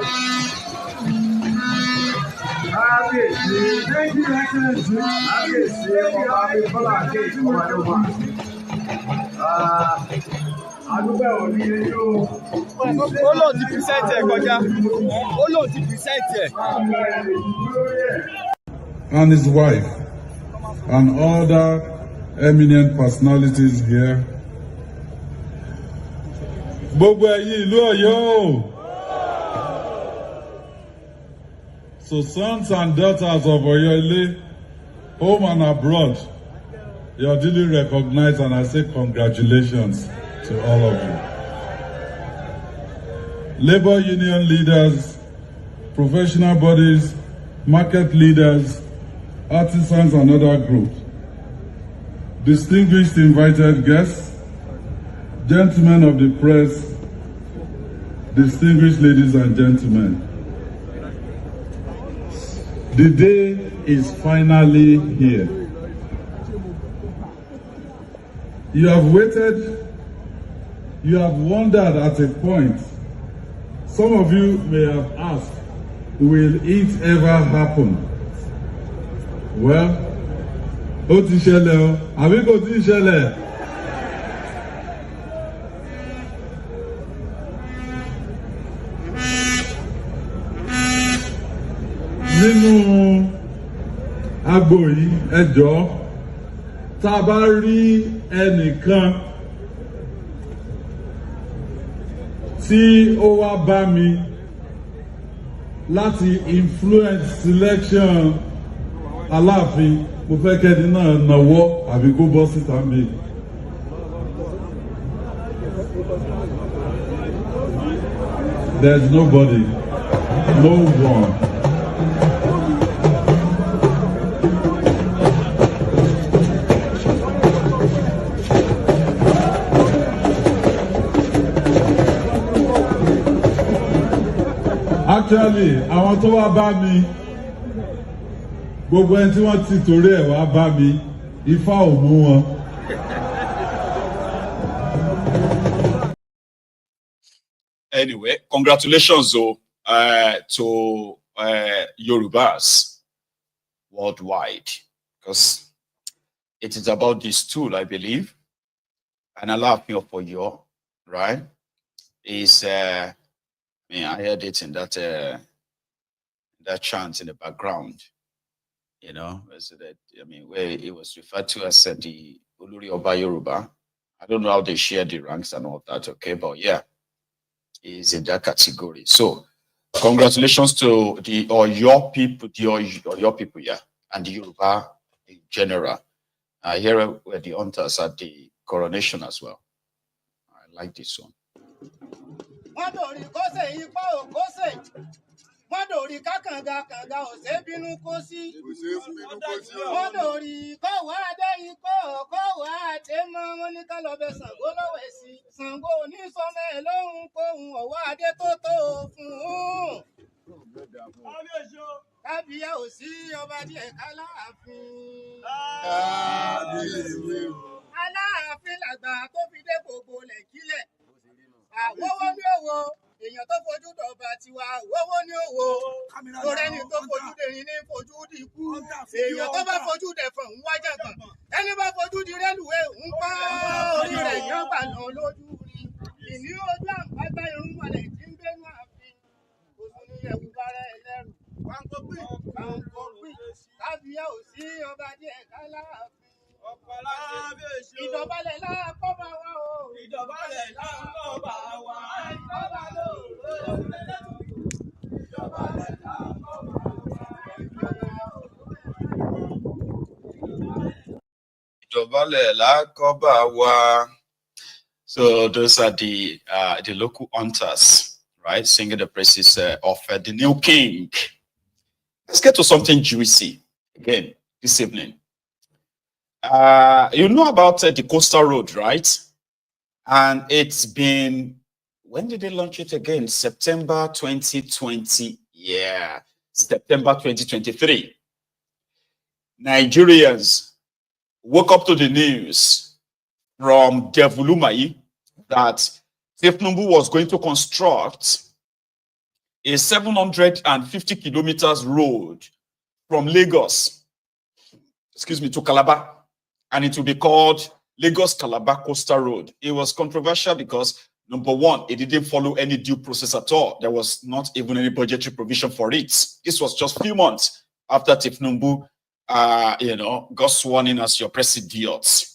Kábíyèsí. Thank you, Excellency. Kábíyèsí Oba Abimbola Akeem Owoade. Adúgbò òní ni yóò. Ó lóun ti present ẹ̀ kọjá. Ó lóun ti present ẹ̀. And his wife and other eminent personalities here. Gbogbo ẹ̀yin ìlú Ọ̀yọ́. So sons and daughters of Oyole, home and abroad, you are duly recognized, and I say congratulations to all of you. Labor union leaders, professional bodies, market leaders, artisans and other groups, distinguished invited guests, gentlemen of the press, distinguished ladies and gentlemen. The day is finally here. You have waited, you have wondered at a point. Some of you may have asked, will it ever happen? Well, Ó ti ṣẹlẹ̀ o, àbí kò tí ì ṣẹlẹ̀? Nínú agbo yìí, ẹ jọ̀ọ́, tá a bá rí ẹnìkan tí ó wá bá mi láti influence selection Aláàfin, mo fẹ́ kẹ́ni náà nawọ́ àbí kó bọ́ síta mi. There's nobody, no one. Actually, àwọn tó wá bá mi, gbogbo ẹni tí wọ́n ti torí ẹ̀ wá bá mi, Ifá ò mú wọn. Anyway, congratulations to Yorubas worldwide, because it is about this tool, I believe. And Alaafin Of Oyo, right? Is I heard it in that chant in the background, you know, so that, where it was referred to as the Olori Oba Yoruba. I don't know how they share the ranks and all that, okay, but yeah, is in that category. So congratulations to your people, your people, yeah, and the Yoruba in general. Here were the hunters at the coronation as well. I like this one. Mọ́dòrí kákànga kànga ò ṣe bínú kó sí. Mọ́dòrí kọ̀wá adé ikọ̀ kọ̀wá àdé mọ́ wọn ní ká lọ bẹ Ṣàngó lọ́wọ́ sí. Ṣàngó onísọmọ ẹ̀ lóhùn kóhùn ọ̀wá adé tó tó fún un. Kábíyá ò sí ọba díẹ̀ k'Aláàfin. Aláàfin làgbà tó fi dé gbogbo lẹ̀kílẹ̀. Àwọ̀wọ́ ní òwò. Èèyàn tó fojú dọ̀bà tiwa wọ́wọ́ ní òwò lórẹ́ni tó fojú dèrin ní fojú dìkú èèyàn tó bá fojú dẹ̀fọ̀n ń wájà gbọ̀n ẹni bá fojú di rélùwé ń pa orí rẹ̀ yóò bà lọ lójú rí ìní ojú àǹpágbá irun mọ̀lẹ̀ tí ń gbénú ààfin òsùn ní ẹ̀wù bára ẹlẹ́rù pàǹkópì kábíyá ò sí ọba díẹ̀ k'Aláàfin. Ìdọ̀bálẹ̀ láàkọ́ bá wa o. Ìdọ̀bálẹ̀ láàkọ́ bá wa. Ìdọ̀bálẹ̀ láàkọ́ bá wa. So those are the local hunters, right, singing the praises of the new king. Let's get to something juicy again this evening. You know about the coastal road, right? And it's been, when did they launch it again? September 2020. Yeah, September 2023. Nigerians woke up to the news from Devulumai that Tinubu was going to construct a 750 kilometers road from Lagos, to Calabar. And it will be called Lagos-Calabar Coastal Road. It was controversial because, number one, it didn't follow any due process at all. There was not even any budgetary provision for it. This was just a few months after Tinubu, got sworn in as your president.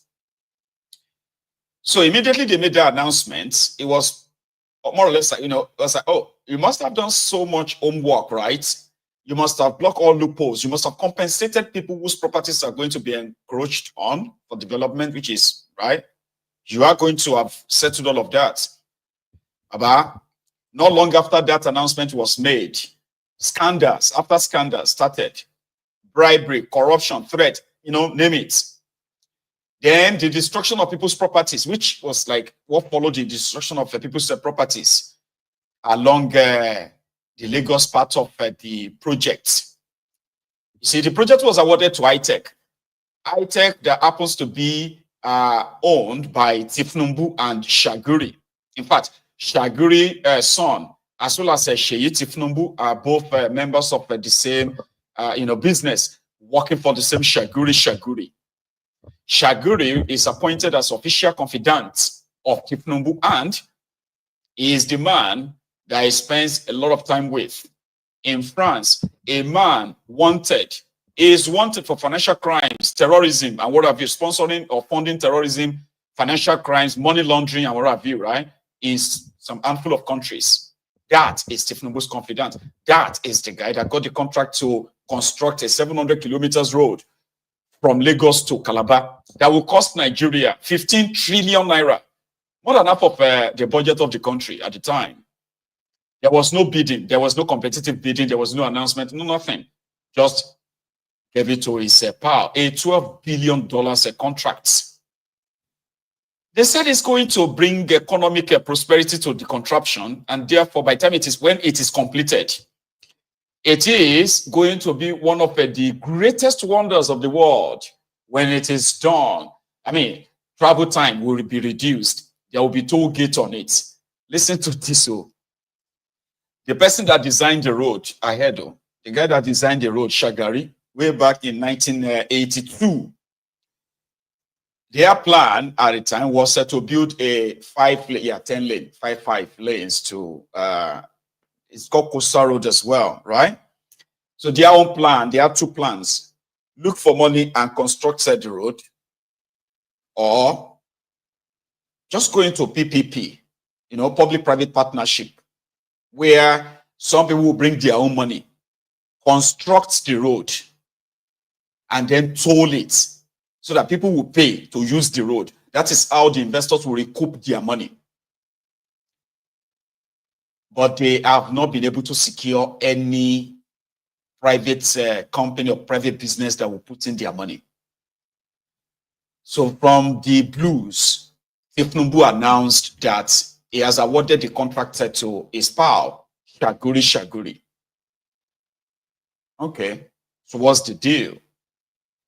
So immediately they made the announcement. It was more or less like, it was like, oh, you must have done so much homework, right? You must have blocked all loopholes. You must have compensated people whose properties are going to be encroached on for development, which is, right? You are going to have settled all of that. But not long after that announcement was made, scandals after scandals started. Bribery, corruption, threat, name it. Then the destruction of people's properties, which was like what followed the destruction of people's properties along the Lagos part of the project. You see, the project was awarded to ITEC. ITEC that happens to be owned by Tinubu and Shaguri. In fact, Shaguri's son, as well as Seyi Tinubu, are both members of the same, business, working for the same Shaguri. Shaguri is appointed as official confidant of Tifnumbu, and he is the man that he spends a lot of time with. In France, a man is wanted for financial crimes, terrorism, and what have you, sponsoring or funding terrorism, financial crimes, money laundering, and what have you, right? In some handful of countries. That is Tifnumbu's confidant. That is the guy that got the contract to construct a 700 kilometers road from Lagos to Calabar that will cost Nigeria 15 trillion naira, more than half of the budget of the country at the time. There was no bidding, there was no competitive bidding, there was no announcement, no nothing. Just gave it to his pal, a $12 billion contract. They said it's going to bring economic prosperity to the contraption, and therefore, by the time when it is completed, it is going to be one of the greatest wonders of the world when it is done. I mean, travel time will be reduced. There will be toll gate on it. Listen to this. The person that designed the road, the guy that designed the road, Shagari, way back in 1982, their plan at the time was to build a 5 lanes to, it's called Coastal Road as well, right? So their own plan, they have two plans. Look for money and construct the road, or just go into PPP, public-private partnership, where some people will bring their own money, construct the road, and then toll it so that people will pay to use the road. That is how the investors will recoup their money. But they have not been able to secure any private company or private business that will put in their money. So from the blues, Tifnumbu announced that he has awarded the contract to his pal, Shaguri. Okay, so what's the deal?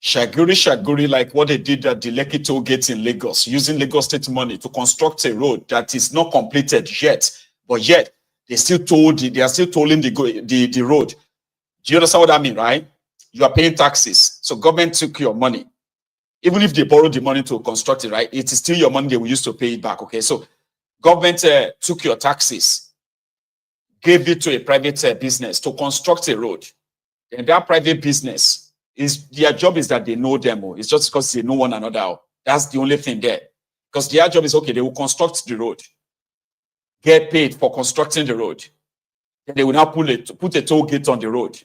Shaguri, like what they did at the Lekki toll gate in Lagos, using Lagos State money to construct a road that is not completed yet, but yet they are still tolling the road. Do you understand what I mean, right? You are paying taxes, so government took your money. Even if they borrowed the money to construct it, right, it is still your money they will use to pay it back, okay? So government took your taxes, gave it to a private business to construct a road. And that private business, their job is that they know them. It's just because they know one another. That's the only thing there. Because their job is, okay, they will construct the road, get paid for constructing the road. Then they will now put a toll gate on the road,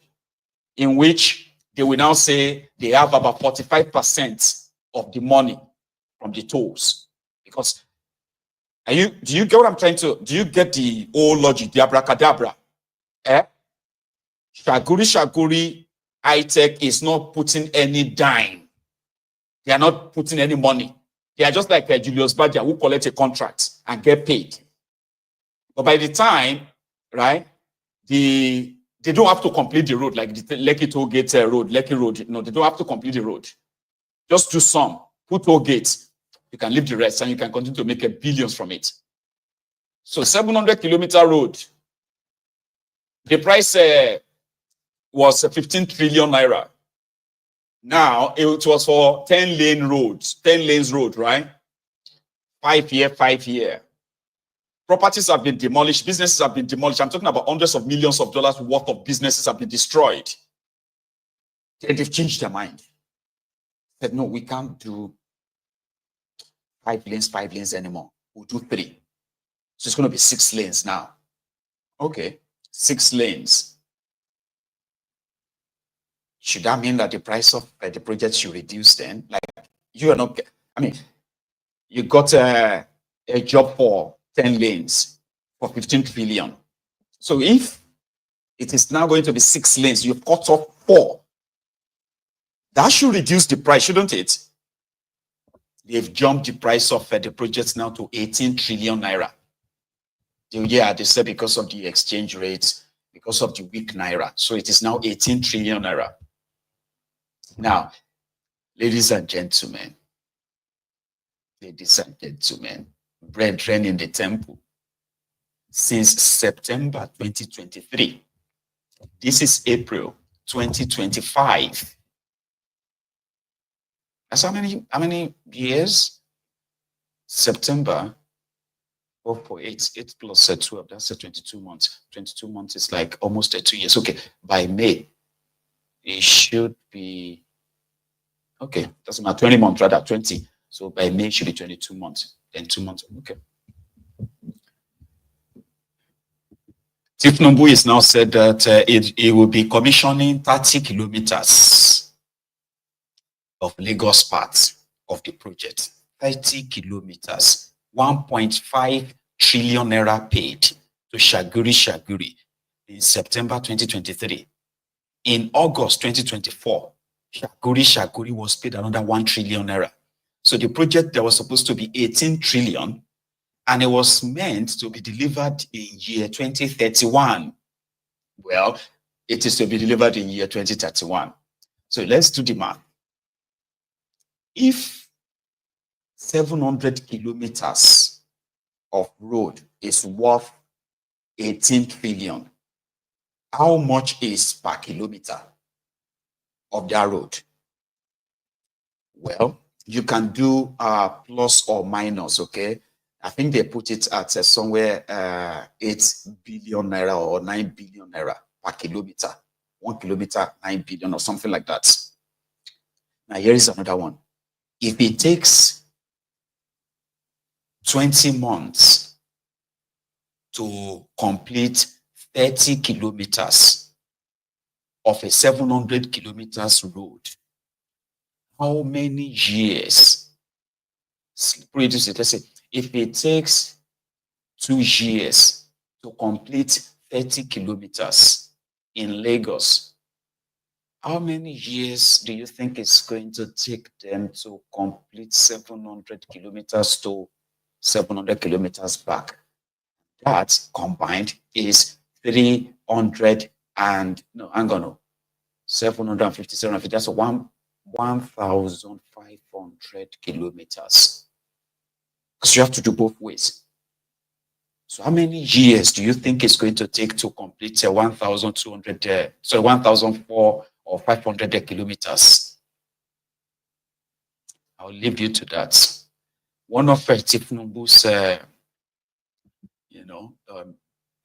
in which they will now say they have about 45% of the money from the tolls. Because do you get what I'm trying to, do you get the old logic, the abracadabra? Shaguri high-tech is not putting any dime. They are not putting any money. They are just like Julius Badia, who collect a contract and get paid. But by the time, right, they don't have to complete the road, like the Lekki toll gate road, Lekki road. No, they don't have to complete the road. Just do some, put toll gates. You can leave the rest and you can continue to make billions from it. So 700-kilometer road, the price was 15 trillion naira. Now it was for 10 lanes road, right? 5 year. Properties have been demolished, businesses have been demolished. I'm talking about hundreds of millions of dollars worth of businesses have been destroyed. Then they've changed their mind. Said, no, we can't do 5 lanes anymore. We'll do 3. So it's going to be 6 lanes now. Okay, 6 lanes. Should that mean that the price of the project should reduce then? Like, you are not, I mean, you got a job for 10 lanes for 15 trillion. So if it is now going to be 6 lanes, you've cut off 4. That should reduce the price, shouldn't it? They've jumped the price of the projects now to 18 trillion naira. Yeah, they said because of the exchange rates, because of the weak naira. So it is now 18 trillion naira. Now, ladies and gentlemen, brethren in the temple, since September 2023, this is April 2025, That's how many years? September 4.8, 8 plus 12, that's 22 months. 22 months is like almost 2 years. Okay, by May, it should be, okay, doesn't matter, 20 months rather, 20. So by May, it should be 22 months, then 2 months, okay. Tifnumbu is now said that it will be commissioning 30 kilometers of Lagos part of the project. 30 kilometers, 1.5 trillion naira paid to Shaguri in September 2023. In August 2024, Shaguri was paid another 1 trillion naira. So the project that was supposed to be 18 trillion, and it was meant to be delivered in year 2031. Well, it is to be delivered in year 2031. So let's do the math. If 700 kilometers of road is worth 18 trillion, how much is per kilometer of that road? Well, you can do plus or minus, okay? I think they put it at somewhere 8 billion naira or 9 billion naira per kilometer. 1 kilometer, 9 billion or something like that. Now, here is another one. If it takes 20 months to complete 30 kilometers of a 700 kilometers road, how many years? Let's say, if it takes 2 years to complete 30 kilometers in Lagos, how many years do you think it's going to take them to complete 700 kilometers to 700 kilometers back? That combined is 300 and, no, hang on, no, 750, 750, that's 1,500 kilometers. Because you have to do both ways. So how many years do you think it's going to take to complete 1,200, 1,400 or 500 kilometers? I'll leave you to that. One of Tifnumbu's,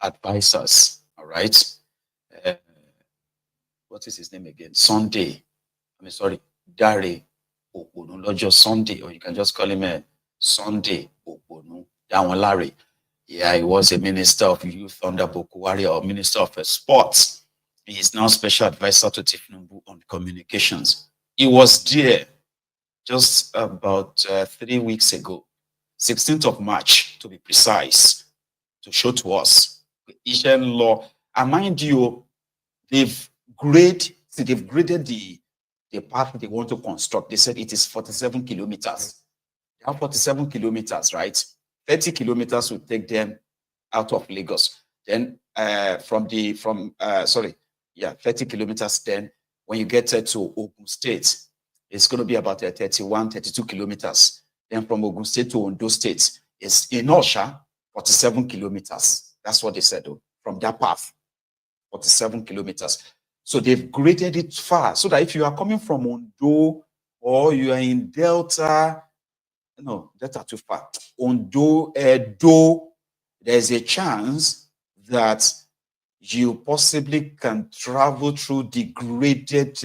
advisors, all right? What is his name again? Dare Okonu, not just Sunday, or you can just call him Sunday Okonu, Dawolare. Yeah, he was a minister of youth under Boko Haram, or minister of sports. He is now special advisor to Tifnumbu on communications. He was there just about 3 weeks ago, 16th of March, to be precise, to show to us the Asian law. And mind you, they've graded the path they want to construct. They said it is 47 kilometers. They have 47 kilometers, right? 30 kilometers will take them out of Lagos. Then 30 kilometers. Then when you get to Ogun State, it's going to be about 31, 32 kilometers. Then from Ogun State to Ondo State, it's in Osha, 47 kilometers. That's what they said, though, from that path, 47 kilometers. So they've graded it far, so that if you are coming from Ondo or you are in Delta, no, Delta too far, Ondo, Edo, there's a chance that you possibly can travel through the graded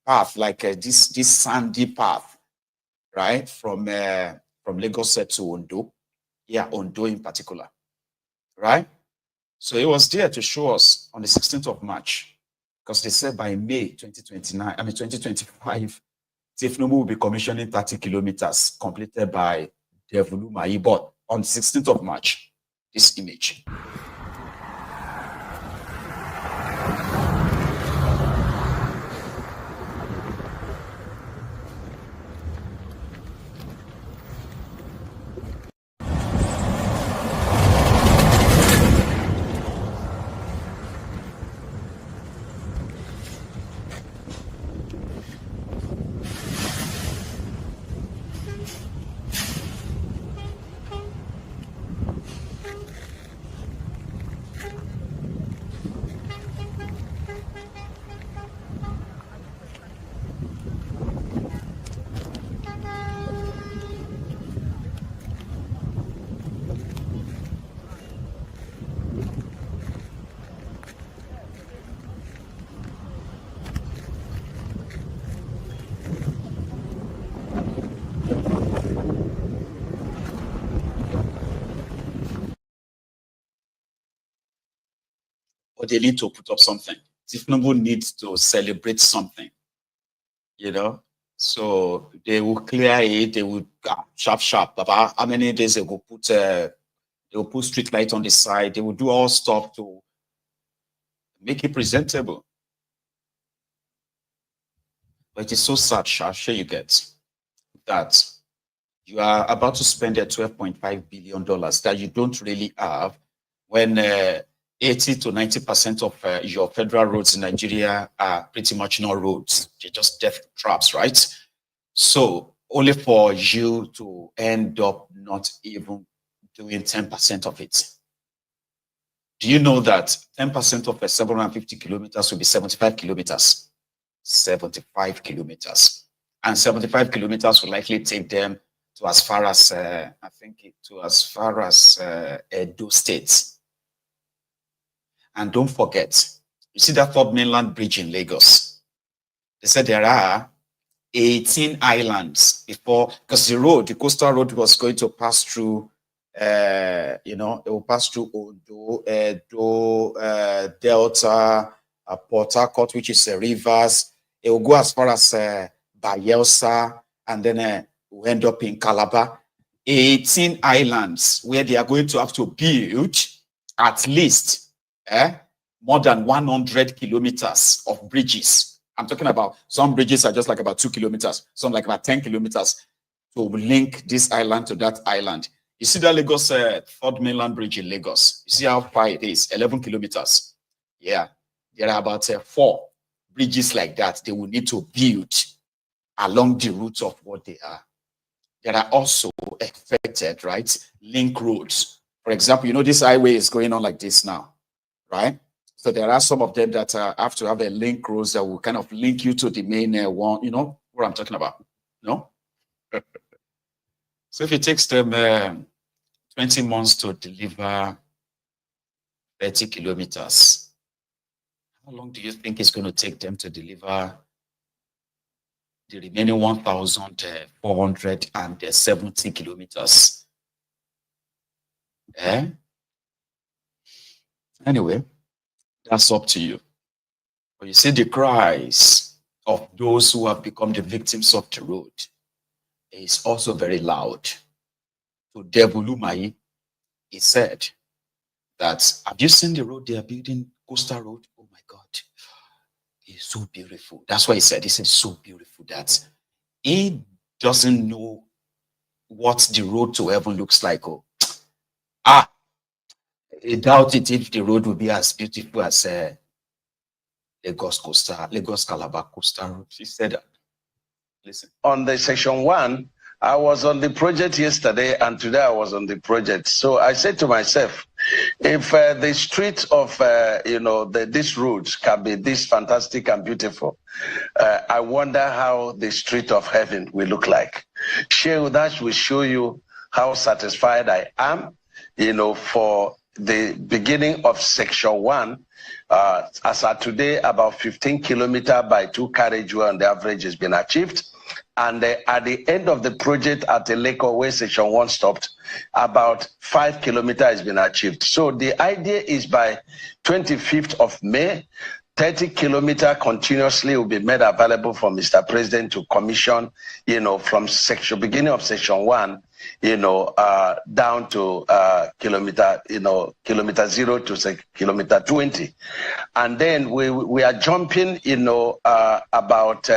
path, like this sandy path, right, from Lagos to Ondo. Yeah, Ondo in particular, right? So it was there to show us on the 16th of March, because they said by May 2025, Tifnumbu will be commissioning 30 kilometers completed by Devulu Maibot on 16th of March. This image. or they need to put up something. Tinubu needs to celebrate something, you know. So they will clear it. They will sharp. About how many days they will put? They will put street light on the side. They will do all stuff to make it presentable. But it is so sad, sure you get that you are about to spend $12.5 billion that you don't really have when 80 to 90% of your federal roads in Nigeria are pretty much not roads. They're just death traps, right? So only for you to end up not even doing 10% of it. Do you know that 10% of 750 kilometers will be 75 kilometers? 75 kilometers. And 75 kilometers will likely take them to as far as, Edo State. And don't forget, you see that third mainland bridge in Lagos? They said there are 18 islands before, because the coastal road was going to pass through, it will pass through Odo, Edo, Delta, Port Harcourt, which is rivers. It will go as far as Bayelsa, and then we'll end up in Calabar. 18 islands where they are going to have to build at least more than 100 kilometers of bridges. I'm talking about some bridges are just like about 2 kilometers, some like about 10 kilometers to link this island to that island. You see that Lagos third mainland bridge in Lagos. You see how far it is, 11 kilometers. Yeah, there are about 4 bridges like that they will need to build along the route of what they are. There are also expected, right, link roads. For example, you know, this highway is going on like this now, right? So there are some of them that have to have a link roads that will kind of link you to the main one, you know what I'm talking about, no? So if it takes them 20 months to deliver 30 kilometers, how long do you think it's going to take them to deliver the remaining 1,470 kilometers? Anyway, that's up to you. But you see the cries of those who have become the victims of the road is also very loud. To Debulumai, he said that, have you seen the road they are building, coastal road? Oh my God, it's so beautiful. That's why he said, it's so beautiful that he doesn't know what the road to heaven looks like. Oh, I doubt it if the road will be as beautiful as Lagos-Calabar coastal road. He said that. Listen. On the section 1, I was on the project yesterday, and today I was on the project. So I said to myself, if the streets of this roads can be this fantastic and beautiful, I wonder how the street of heaven will look like. That will show you how satisfied I am, for the beginning of section 1. As of today, about 15 kilometers by 2 carriageway on the average has been achieved. And at the end of the project at the lake where section 1 stopped, about 5 kilometers has been achieved. So the idea is by 25th of May, 30 kilometers continuously will be made available for Mr. President to commission, from beginning of section 1, down to kilometer 0 to kilometer 20. And then we are jumping, about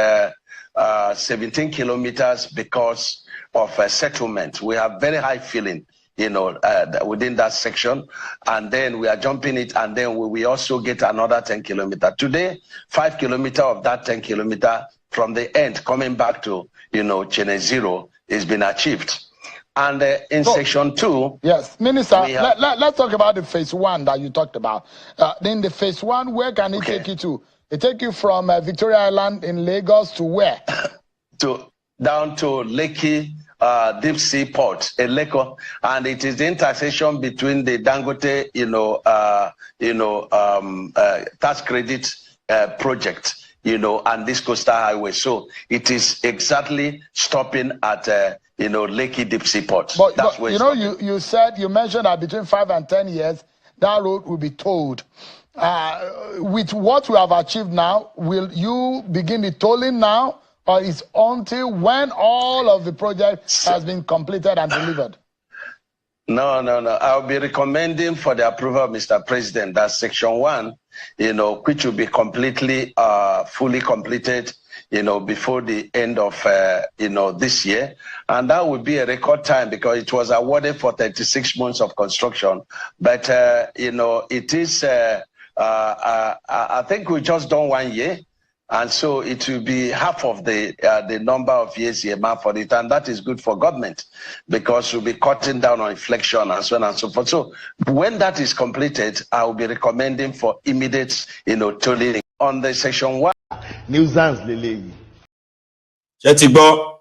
17 kilometers because of a settlement. We have very high feeling, within that section. And then we are jumping it, and then we also get another 10 kilometers. Today, 5 kilometers of that 10 kilometers from the end coming back to, Chene Zero is been achieved. And in section 2... Yes, Minister, let's talk about the phase 1 that you talked about. Then the phase 1, where can it take you to? It take you from Victoria Island in Lagos to where? Down to Lekki Deep Sea Port, Eleko, and it is the intersection between the Dangote, tax credit project, and this coastal highway. So it is exactly stopping at Lekki Deep Sea Port. But you mentioned that between 5 and 10 years, that road will be tolled. With what we have achieved now, will you begin the tolling now, or is until when all of the project has been completed and delivered? No. I'll be recommending for the approval, Mr. President, that Section 1, which will be completely, fully completed, before the end of, this year. And that would be a record time because it was awarded for 36 months of construction. But, it is, I think we just done 1 year. And so it will be half of the number of years here for it. And that is good for government because we'll be cutting down on inflation and so on and so forth. So when that is completed, I will be recommending for immediate, tolling on the Section 1. Nuisance lele. Chetibo.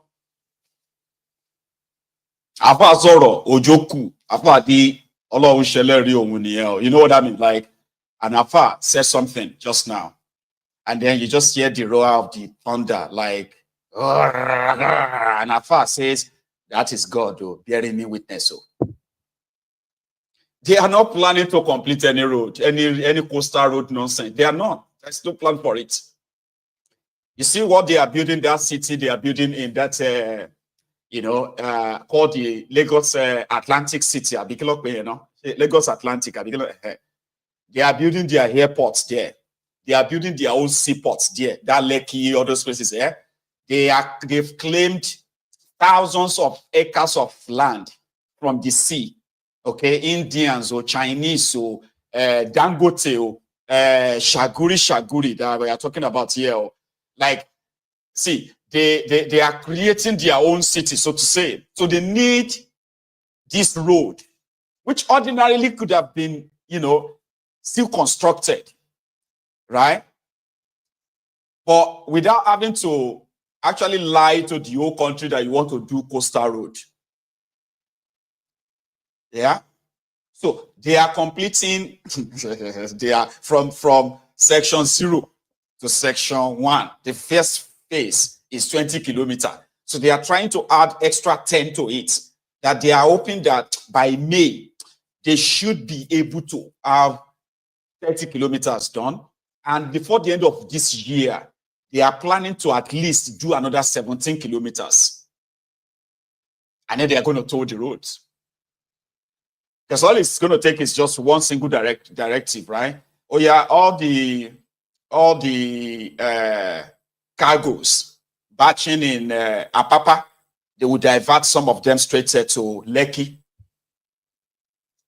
Afa sọ̀rọ̀ ojoku. Afa di Ọlọ́run ṣẹlẹ̀ rí ohun nìyẹn. You know what I mean? Like an Afa said something just now. And then you just hear the roar of the thunder, like, and Afa says, that is God, bearing me witness. They are not planning to complete any road, any coastal road nonsense. They are not. There's no plan for it. You see what they are building, that city they are building in that, called the Lagos Atlantic City, Lagos Atlantic. They are building their airports there. They are building their own seaports there, that Lekki, all those places there. They've claimed thousands of acres of land from the sea. Okay, Indians or Chinese or Dangote or Shaguri that we are talking about here. Like, see, they are creating their own city, so to say. So they need this road, which ordinarily could have been, still constructed. Right? But without having to actually lie to the whole country that you want to do coastal road. Yeah? So they are completing, they are from section 0 to section 1. The first phase is 20 kilometers. So they are trying to add extra 10 to it. That they are hoping that by May, they should be able to have 30 kilometers done. And before the end of this year, they are planning to at least do another 17 kilometers. And then they are going to toll the roads. Because all it's going to take is just one single directive, right? Oh yeah, all the cargoes batching in Apapa, they will divert some of them straight to Lekki.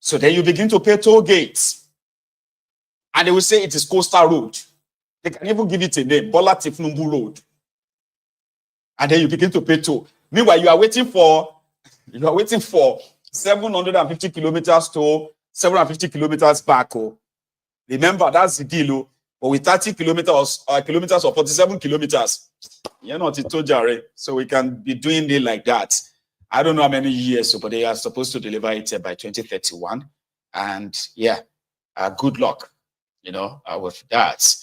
So then you begin to pay toll gates. And they will say it is coastal road. They can even give it a name, Bola Tifnumbu Road. And then you begin to pay toll. Meanwhile, you are waiting for 750 kilometers to 750 kilometers back. Remember, that's the deal. But with 30 kilometers or 47 kilometers, you're not in Tojare. So we can be doing it like that. I don't know how many years, but they are supposed to deliver it by 2031. And yeah, good luck. With that,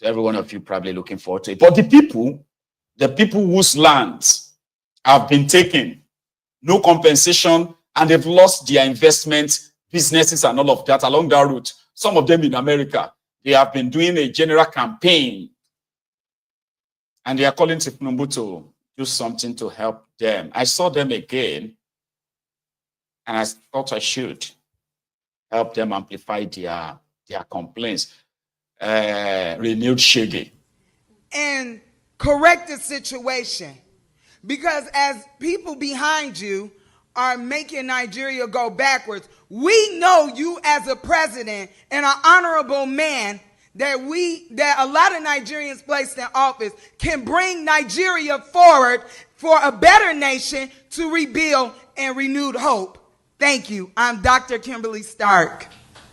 every one of you probably looking forward to it. But the people whose lands have been taken, no compensation, and they've lost their investment, businesses, and all of that along that route. Some of them in America, they have been doing a general campaign, and they are calling Tifnumbu to do something to help them. I saw them again, and I thought I should help them amplify their complaints. Renewed shaggy. And correct the situation. Because as people behind you are making Nigeria go backwards, we know you as a president and an honorable man that a lot of Nigerians placed in office can bring Nigeria forward for a better nation to rebuild and renewed hope. Thank you. I'm Dr. Kimberly Stark.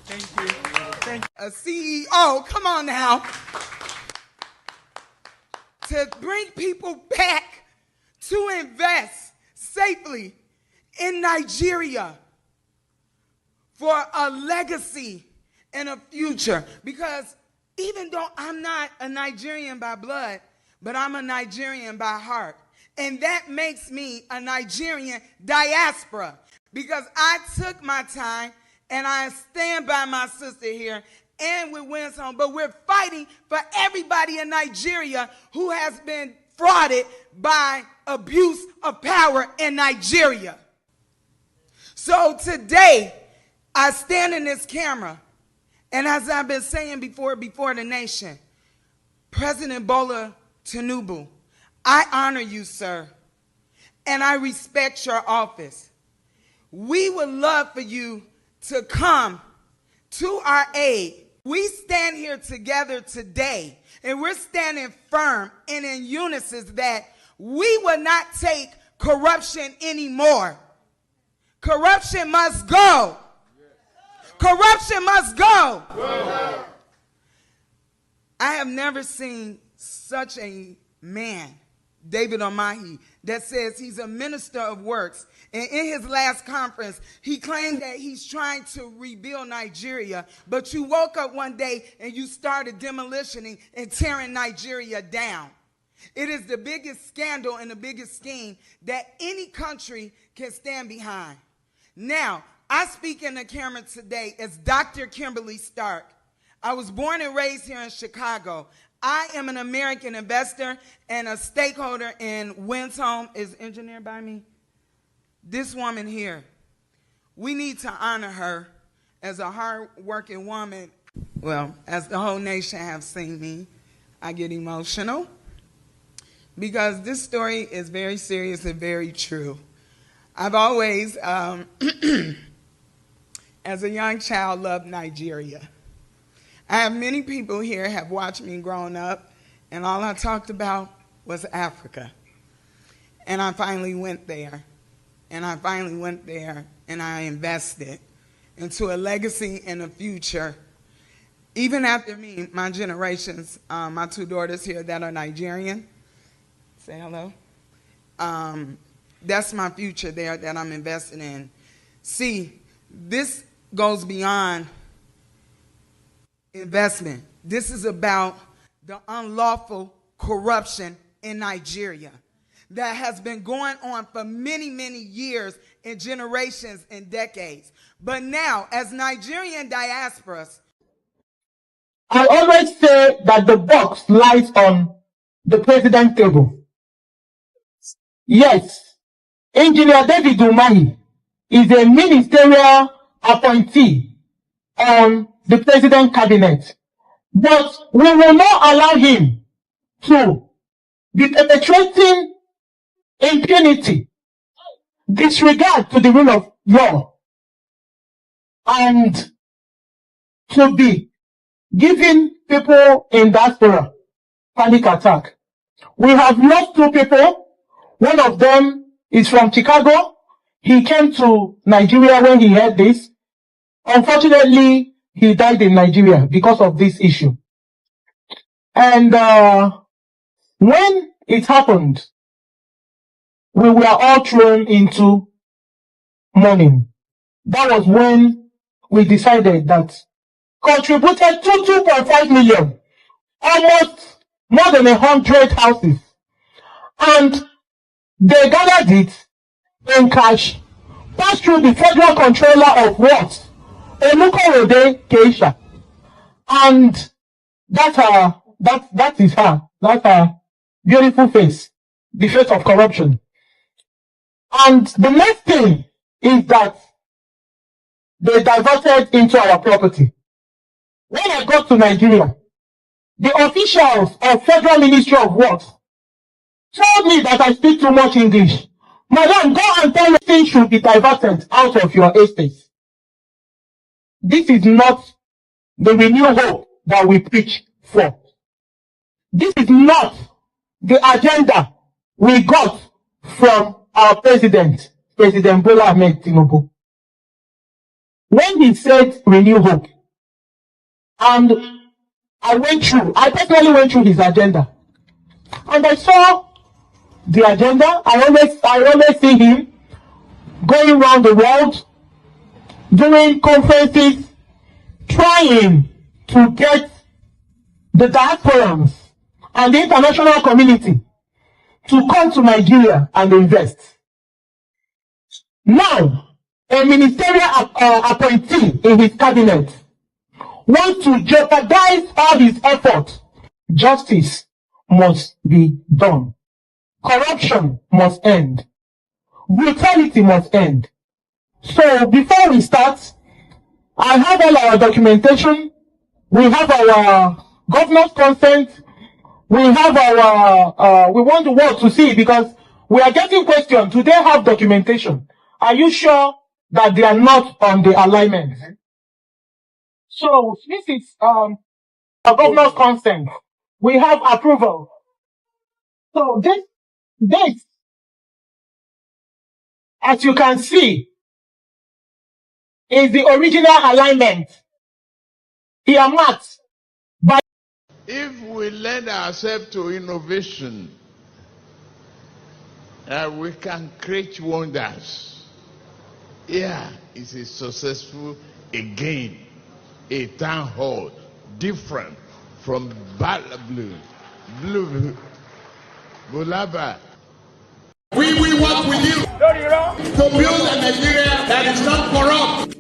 Thank you. Thank you. A CEO, come on now. To bring people back to invest safely in Nigeria for a legacy and a future. Because even though I'm not a Nigerian by blood, but I'm a Nigerian by heart. And that makes me a Nigerian diaspora. Because I took my time and I stand by my sister here and with Winsome, but we're fighting for everybody in Nigeria who has been frauded by abuse of power in Nigeria. So today, I stand in this camera, and as I've been saying before the nation, President Bola Tinubu, I honor you, sir, and I respect your office. We would love for you to come to our aid. We stand here together today, and we're standing firm and in unison that we will not take corruption anymore. Corruption must go. Corruption must go. I have never seen such a man, David Omahi, that says he's a minister of works. And in his last conference, he claimed that he's trying to rebuild Nigeria, but you woke up one day and you started demolishing and tearing Nigeria down. It is the biggest scandal and the biggest scheme that any country can stand behind. Now, I speak in the camera today as Dr. Kimberly Stark. I was born and raised here in Chicago. I am an American investor and a stakeholder in Winsome. Is engineered by me? This woman here, we need to honor her as a hard-working woman. Well, as the whole nation have seen me, I get emotional because this story is very serious and very true. I've always, as a young child, loved Nigeria. I have many people here have watched me growing up, and all I talked about was Africa. And I finally went there. And I finally went there, and I invested into a legacy and a future. Even after me, my generations, my two daughters here that are Nigerian, say hello. That's my future there that I'm investing in. See, this goes beyond investment. This is about the unlawful corruption in Nigeria that has been going on for many, many years and generations and decades. But now, as Nigerian diasporas, I always say that the box lies on the president's table. Yes, Engineer David Umahi is a ministerial appointee on the president's cabinet, but we will not allow him to be perpetrating impunity, disregard to the rule of law, and to be giving people in diaspora panic attack. We have lost two people. One of them is from Chicago. He came to Nigeria when he heard this. Unfortunately, he died in Nigeria because of this issue. And when it happened, we were all thrown into mourning. That was when we decided that contributed to 2.5 million, almost more than 100 houses. And they gathered it in cash, passed through the federal controller of works, Olukorode Keisha. And that is her. That's her beautiful face, the face of corruption. And the next thing is that they diverted into our property. When I got to Nigeria, the officials of Federal Ministry of Works told me that I speak too much English. Madam, go and tell me things should be diverted out of your estate. This is not the renewed hope that we preach for. This is not the agenda we got from our president, President Bola Ahmed Tinubu. When he said renew hope, and I personally went through his agenda, and I saw the agenda. I always see him going around the world, doing conferences, trying to get the diasporans and the international community to come to Nigeria and invest. Now, a ministerial appointee in his cabinet wants to jeopardize all his efforts, justice must be done. Corruption must end. Brutality must end. So before we start, I have all our documentation. We have our governor's consent. We have our, we want the world to see because we are getting questioned. Do they have documentation? Are you sure that they are not on the alignment? So this is a governor's consent. We have approval. So this, as you can see, is the original alignment earmarked by. If we lend ourselves to innovation, we can create wonders. Here is a successful, again, a town hall, different from Blue Bulaba. We will work with you to build a Nigeria that is not corrupt.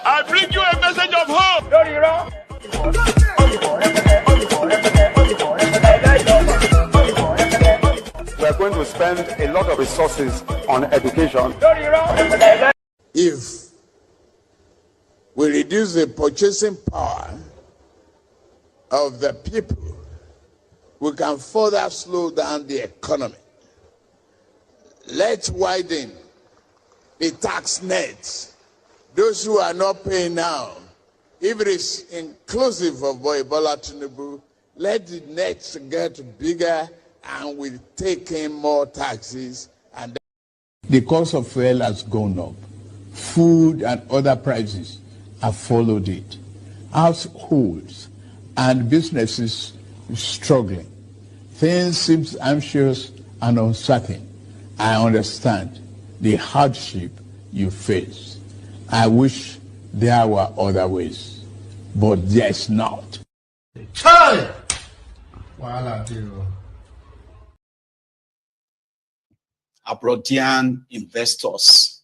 I bring you a message of hope. We are going to spend a lot of resources on education. If we reduce the purchasing power of the people, we can further slow down the economy. Let's widen the tax net. Those who are not paying now, if it is inclusive of Oba Abimbola Tinubu, let the net get bigger and we take in more taxes. And the cost of fuel has gone up. Food and other prices have followed it. Households and businesses struggling. Things seem anxious and uncertain. I understand the hardship you face. I wish there were other ways, but there's not. Chai! Abroadian investors.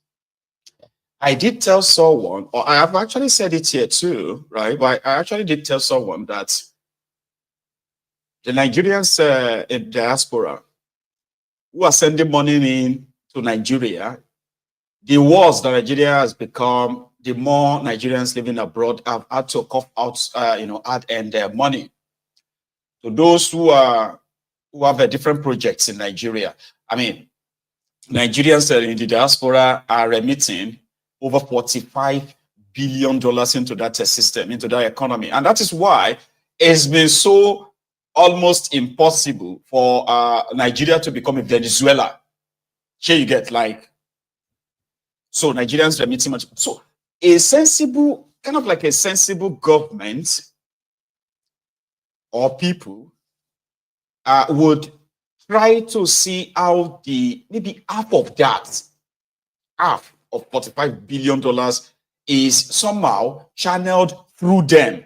I did tell someone, or I have actually said it here too, right? But I actually did tell someone that the Nigerians in diaspora who are sending money in to Nigeria, the worse that Nigeria has become, the more Nigerians living abroad have had to cough out, add their money. So those who have different projects in Nigeria, I mean, Nigerians in the diaspora are remitting over $45 billion into that system, into that economy. And that is why it's been so almost impossible for Nigeria to become a Venezuela. Here you get so Nigerians remitting much. So a sensible, kind of like a sensible government or people would try to see how maybe half of that, half of $45 billion is somehow channeled through them.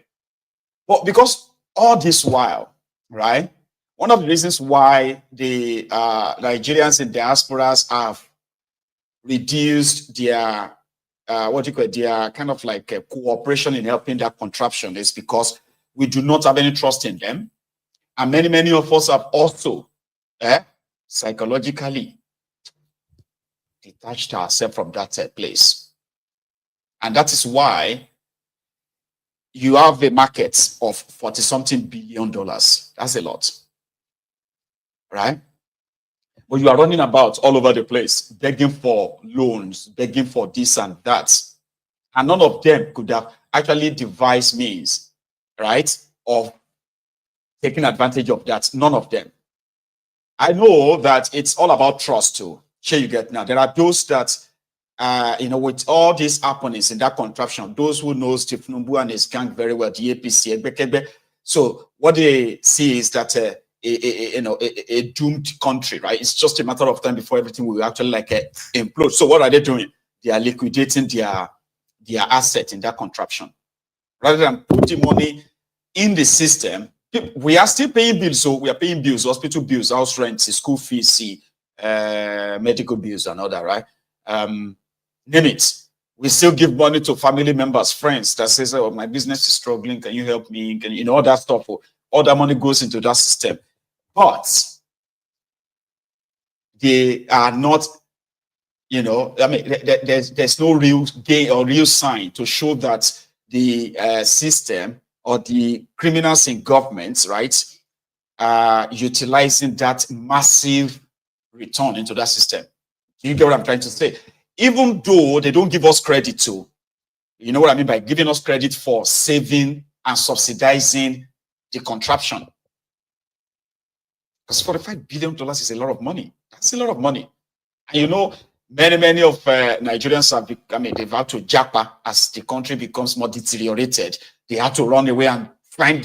But because all this while, right, one of the reasons why the Nigerians in diasporas have reduced their their kind of like a cooperation in helping that contraption is because we do not have any trust in them. And many of us have also psychologically detached ourselves from that place. And that is why you have a market of 40-something billion dollars. That's a lot, right? But you are running about all over the place, begging for loans, begging for this and that. And none of them could have actually devised means, right, of taking advantage of that. None of them. I know that it's all about trust too. Here you get now. There are those that, with all these happenings in that contraption, those who know Steve Numbu and his gang very well, the APC, so what they see is that a doomed country, right? It's just a matter of time before everything will actually implode. So what are they doing? They are liquidating their asset in that contraption. Rather than putting money in the system, we are still paying bills. So we are paying bills, hospital bills, house rent, school fees, medical bills and all that, right? Name it. We still give money to family members, friends that says, oh, my business is struggling. Can you help me? Can you know all that stuff? All that money goes into that system. But they are not, you know, I mean, there's no real gain or real sign to show that the system or the criminals in government, right, are utilizing that massive return into that system. You get what I'm trying to say? Even though they don't give us credit to, you know what I mean by giving us credit for saving and subsidizing the contraption. Because $45 billion is a lot of money. That's a lot of money. And you know, many of Nigerians have, they've had to japa as the country becomes more deteriorated. They had to run away and find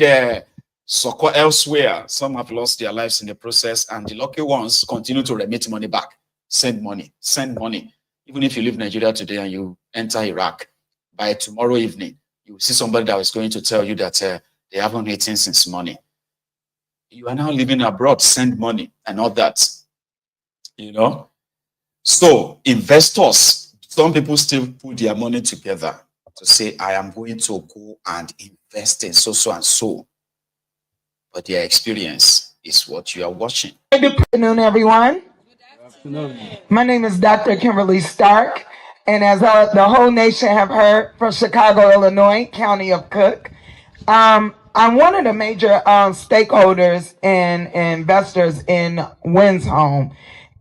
support elsewhere. Some have lost their lives in the process, and the lucky ones continue to remit money back. Send money, send money. Even if you leave Nigeria today and you enter Iraq, by tomorrow evening, you will see somebody that is going to tell you that they haven't eaten since morning. You are now living abroad, send money and all that, you know. So investors, some people still put their money together to say, I am going to go and invest in so and so. But their experience is what you are watching. Good afternoon, everyone. My name is Dr. Kimberly Stark, and as the whole nation have heard, from Chicago, Illinois, county of Cook. I'm one of the major stakeholders and investors in Winsome.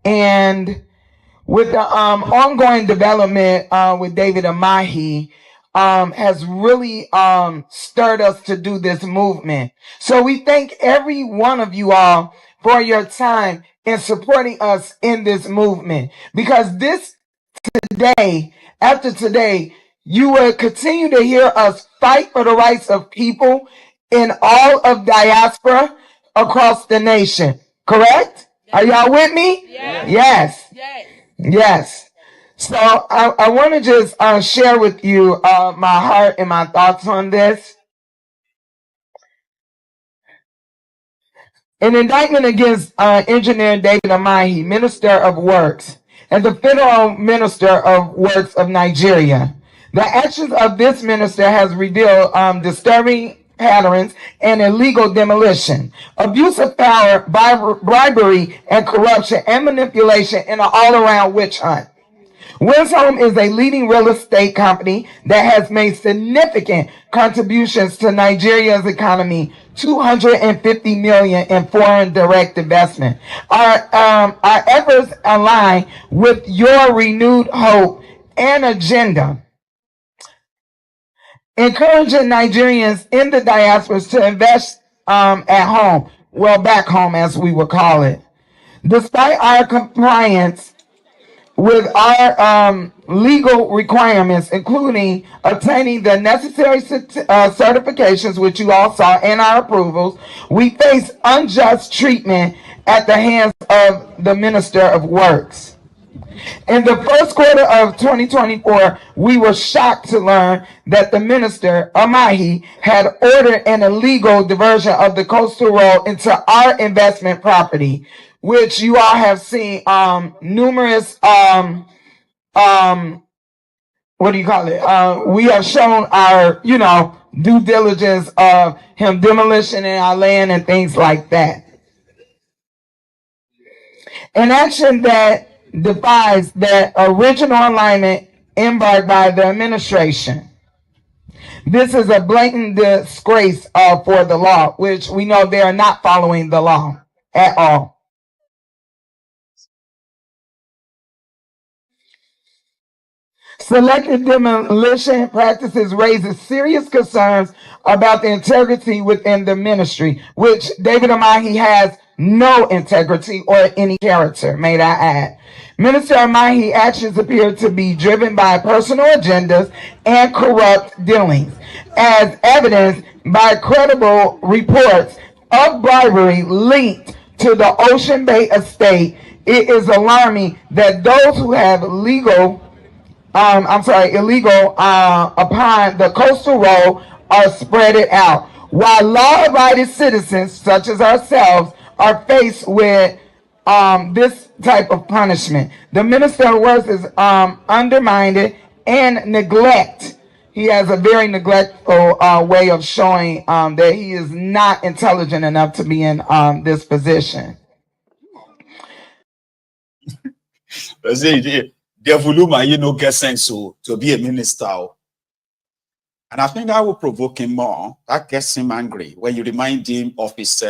And with the ongoing development with David Amahi, has really stirred us to do this movement. So we thank every one of you all for your time in supporting us in this movement, because this today, after today, you will continue to hear us fight for the rights of people in all of diaspora across the nation. Correct? Are y'all with me? Yes. Yes. So I want to just share with you my heart and my thoughts on this. An indictment against Engineer David Amahi, Minister of Works, and the Federal Minister of Works of Nigeria. The actions of this minister has revealed disturbing patterns and illegal demolition, abuse of power, bribery, and corruption, and manipulation in an all-around witch hunt. Winsome is a leading real estate company that has made significant contributions to Nigeria's economy, $250 million in foreign direct investment. Our efforts align with your renewed hope and agenda, encouraging Nigerians in the diasporas to invest at home, well, back home as we would call it. Despite our compliance with our legal requirements, including obtaining the necessary certifications, which you all saw, and our approvals, we face unjust treatment at the hands of the Minister of Works. In the first quarter of 2024, we were shocked to learn that the minister, Amahi, had ordered an illegal diversion of the coastal road into our investment property, which you all have seen numerous what do you call it? We have shown our, due diligence of him demolition in our land and things like that. An action that defies that original alignment embarked by the administration. This is a blatant disgrace for the law, which we know they are not following the law at all. Selective demolition practices raises serious concerns about the integrity within the ministry, which David Amahi has no integrity or any character, may I add. Minister Amahi actions appear to be driven by personal agendas and corrupt dealings, as evidenced by credible reports of bribery linked to the Ocean Bay estate. It is alarming that those who have illegal upon the coastal road are spread it out, while law-abiding citizens such as ourselves are faced with this type of punishment. The Minister of Works is undermined and neglect. He has a very neglectful way of showing that he is not intelligent enough to be in this position. Devoluma, you know, get sense to be a minister. And I think that will provoke him more. That gets him angry when you remind him of his,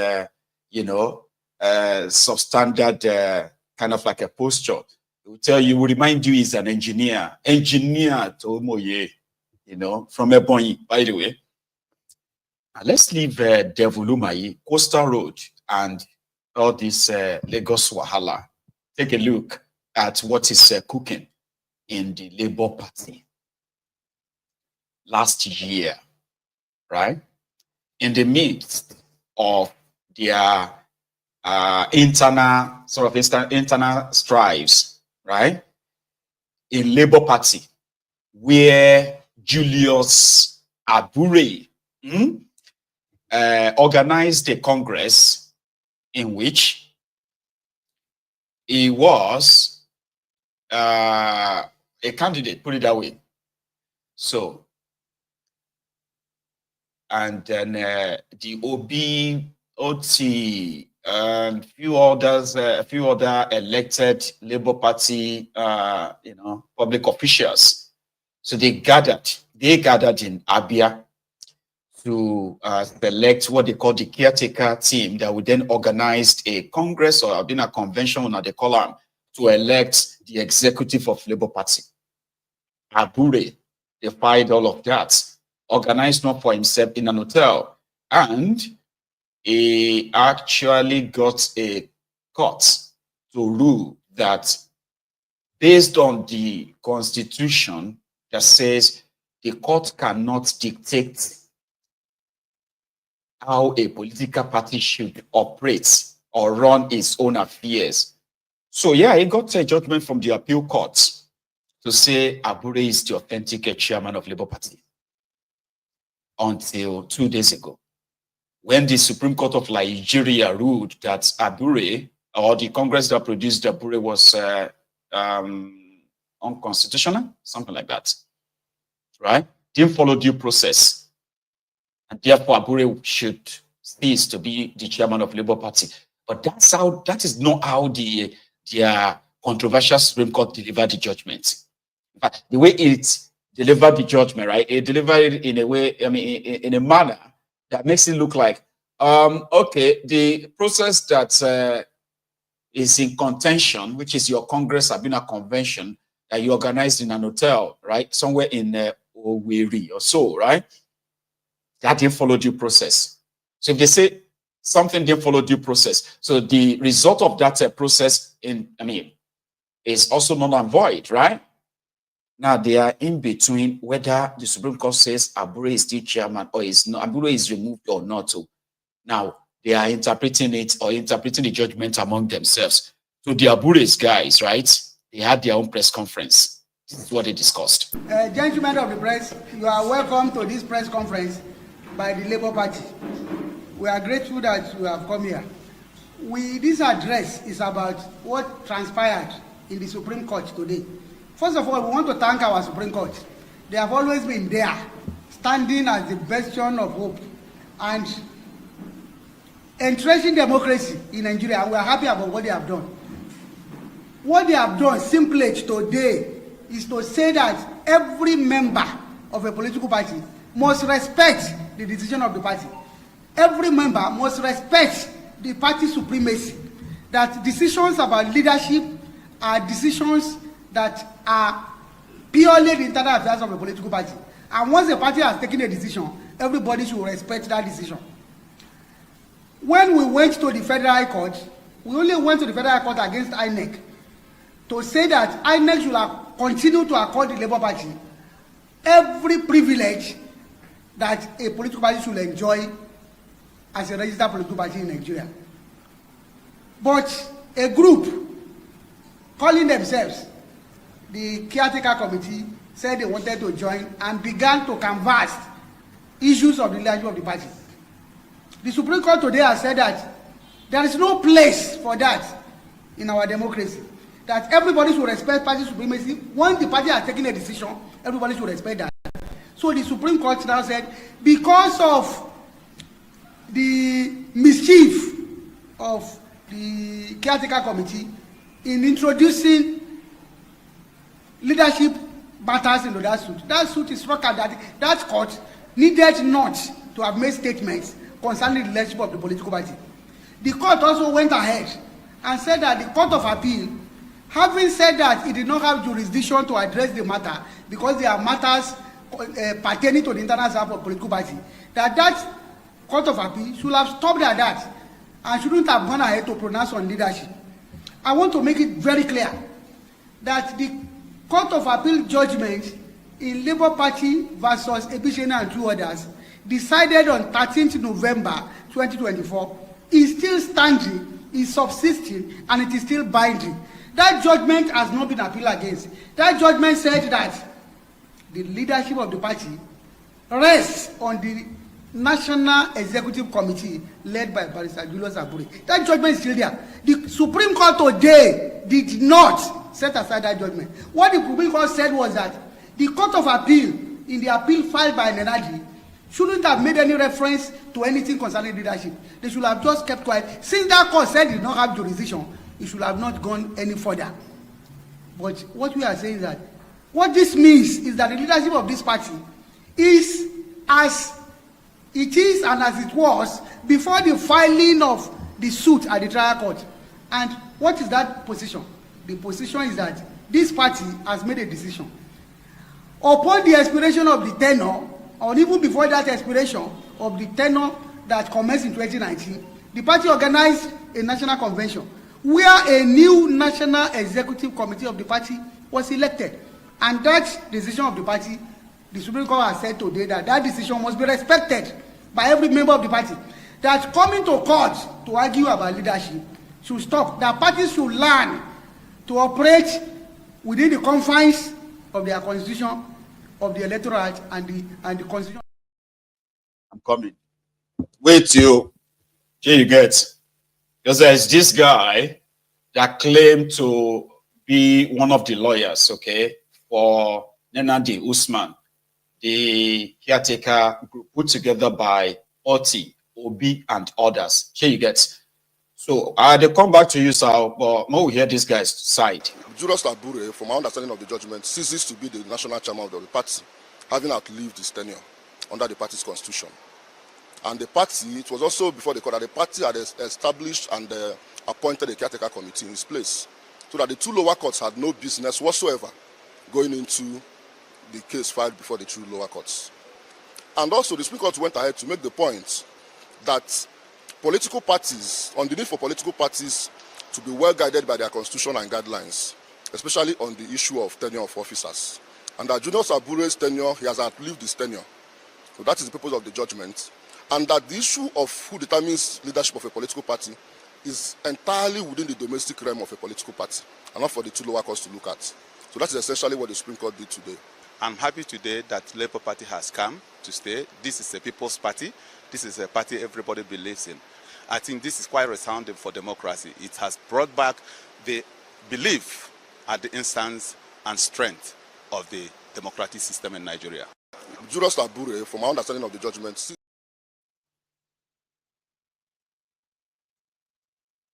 substandard kind of like a posture. It will tell you, will remind you he's an engineer. Engineer to Moye, from Ebonyi, by the way. Now, let's leave Devoluma, Coastal Road, and all this Lagos Wahala. Take a look at what is cooking in the Labour Party last year, right? In the midst of their internal strives, right? In Labour Party, where Julius Abure organized a congress in which he was a candidate, put it that way. So, and then the OT and few other elected Labour Party, public officials. So they gathered in Abure to select what they call the caretaker team that would then organize a congress or a convention, or they call them, to elect the executive of Labour Party. Abure defied all of that, organized not for himself in an hotel, and he actually got a court to rule that based on the constitution that says the court cannot dictate how a political party should operate or run its own affairs. So yeah, he got a judgment from the appeal court to say Abure is the authentic chairman of Labour Party until 2 days ago, when the Supreme Court of Nigeria ruled that Abure, or the Congress that produced Abure, was unconstitutional, something like that, right? Didn't follow due process, and therefore Abure should cease to be the chairman of Labour Party. But that is not how their controversial Supreme Court delivered the judgment. In fact, the way it delivered the judgment, right? It delivered it in a way, in a manner that makes it look like, okay, the process that is in contention, which is your Congress Abuna convention that you organized in an hotel, right? Somewhere in Owerri or so, right? That didn't follow due process. So if they say something didn't follow due process, so the result of that process is also null and void, right? Now they are in between whether the Supreme Court says Abure is still chairman or is not, Abure is removed or not. Now they are interpreting it or interpreting the judgment among themselves. So the Abure's guys, right? They had their own press conference. This is what they discussed. Gentlemen of the press, you are welcome to this press conference by the Labour Party. We are grateful that you have come here. This address is about what transpired in the Supreme Court today. First of all, we want to thank our Supreme Court. They have always been there, standing as the bastion of hope and entrenching democracy in Nigeria, and we are happy about what they have done. What they have done simply today is to say that every member of a political party must respect the decision of the party. Every member must respect the party supremacy, that decisions about leadership are decisions that are purely the internal affairs of a political party. And once a party has taken a decision, everybody should respect that decision. When we went to the Federal Court, we only went to the Federal Court against INEC to say that INEC should continue to accord the Labour Party every privilege that a political party should enjoy as a registered political party in Nigeria. But a group calling themselves the caretaker committee said they wanted to join and began to canvass issues of the leadership of the party. The Supreme Court today has said that there is no place for that in our democracy. That everybody should respect party supremacy. Once the party has taken a decision, everybody should respect that. So the Supreme Court now said, because of the mischief of the caretaker committee in introducing leadership matters into that suit is struck at that court needed not to have made statements concerning the leadership of the political party. The court also went ahead and said that the Court of Appeal, having said that it did not have jurisdiction to address the matter because there are matters pertaining to the internal affairs of political party, that Court of Appeal should have stopped at that and shouldn't have gone ahead to pronounce on leadership. I want to make it very clear that the Court of Appeal judgment in Labour Party versus Ebishene and two others decided on 13th November 2024 is still standing, is subsisting, and it is still binding. That judgment has not been appealed against. That judgment said that the leadership of the party rests on the National Executive Committee led by Barrister Julius Abure. That judgment is still there. The Supreme Court today did not set aside that judgment. What the Supreme Court said was that the Court of Appeal, in the appeal filed by Nenadi, shouldn't have made any reference to anything concerning leadership. They should have just kept quiet. Since that court said it did not have jurisdiction, it should have not gone any further. But what we are saying is that what this means is that the leadership of this party is as it is and as it was before the filing of the suit at the trial court. And what is that position? The position is that this party has made a decision. Upon the expiration of the tenure, or even before that expiration of the tenure that commenced in 2019, the party organized a national convention where a new national executive committee of the party was elected. And that decision of the party, the Supreme Court has said today that that decision must be respected by every member of the party. That coming to court to argue about leadership should stop. That parties should learn to operate within the confines of their constitution, of the electoral act, and the constitution. I'm coming. Wait till you get. Because there's this guy that claimed to be one of the lawyers, okay, for Nenadi Usman, the caretaker group put together by Oti, Obi, and others. Here you get. So they come back to you, sir, but now we hear this guy's side. Julius Abure, from my understanding of the judgment, ceases to be the national chairman of the party, having outlived his tenure under the party's constitution. And the party, it was also before the court that the party had established and appointed a caretaker committee in his place, so that the two lower courts had no business whatsoever going into the case filed before the two lower courts. And also the Supreme Court went ahead to make the point that political parties, on the need for political parties to be well guided by their constitution and guidelines, especially on the issue of tenure of officers. And that Julius Abure's tenure, he has outlived his tenure. So that is the purpose of the judgment. And that the issue of who determines leadership of a political party is entirely within the domestic realm of a political party, and not for the two lower courts to look at. So that is essentially what the Supreme Court did today. I'm happy today that Labour Party has come to stay. This is a people's party. This is a party everybody believes in. I think this is quite resounding for democracy. It has brought back the belief at the instance and strength of the democratic system in Nigeria. Julius Abure, from my understanding of the judgment.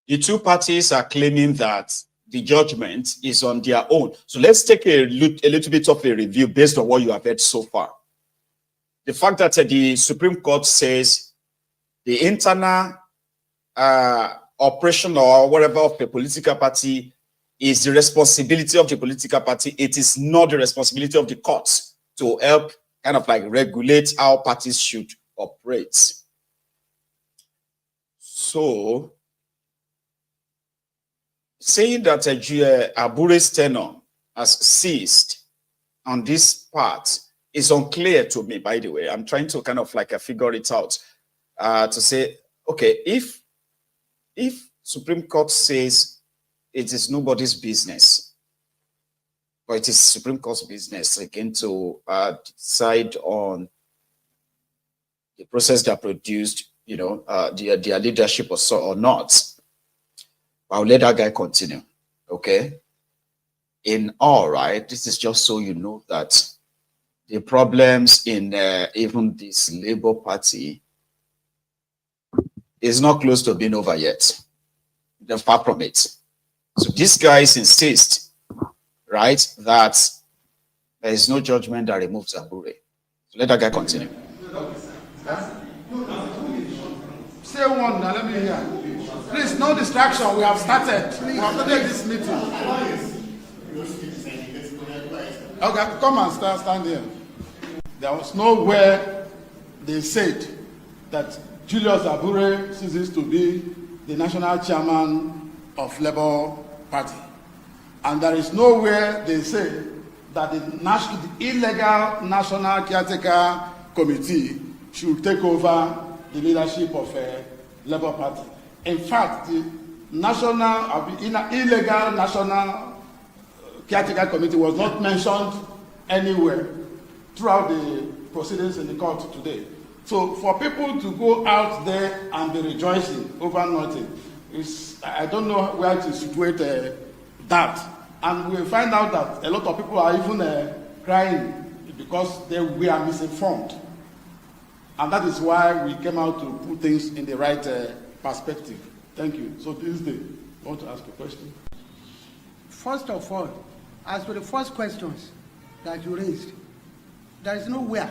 The two parties are claiming that the judgment is on their own. So let's take a little bit of a review based on what you have heard so far. The fact that the Supreme Court says the internal operation or whatever of a political party is the responsibility of the political party. It is not the responsibility of the courts to help kind of like regulate how parties should operate. So, saying that Abure's tenure has ceased on this part is unclear to me, by the way. I'm trying to kind of like figure it out to say, okay, if Supreme Court says it is nobody's business, but it is Supreme Court's business again to decide on the process that produced, their leadership or so or not. I'll let that guy continue. Okay. In all, right, this is just so you know that the problems in even this Labour Party is not close to being over yet. They're far from it. So these guys insist, right, that there is no judgment that removes Abure. So let that guy continue. Say one now, let me hear. Please, no distraction. We have started. We have started this meeting. Okay, come and stand here. There was nowhere they said that Julius Abure ceases to be the national chairman of Labour Party. And there is nowhere they say that the illegal National Caretaker Committee should take over the leadership of Labour Party. In fact, the illegal National Caretaker Committee was not mentioned anywhere throughout the proceedings in the court today. So for people to go out there and be rejoicing over nothing, I don't know where to situate that. And we find out that a lot of people are even crying because they were misinformed. And that is why we came out to put things in the right perspective. Thank you. So Tuesday, I want to ask a question. First of all, as for the first questions that you raised, there is nowhere,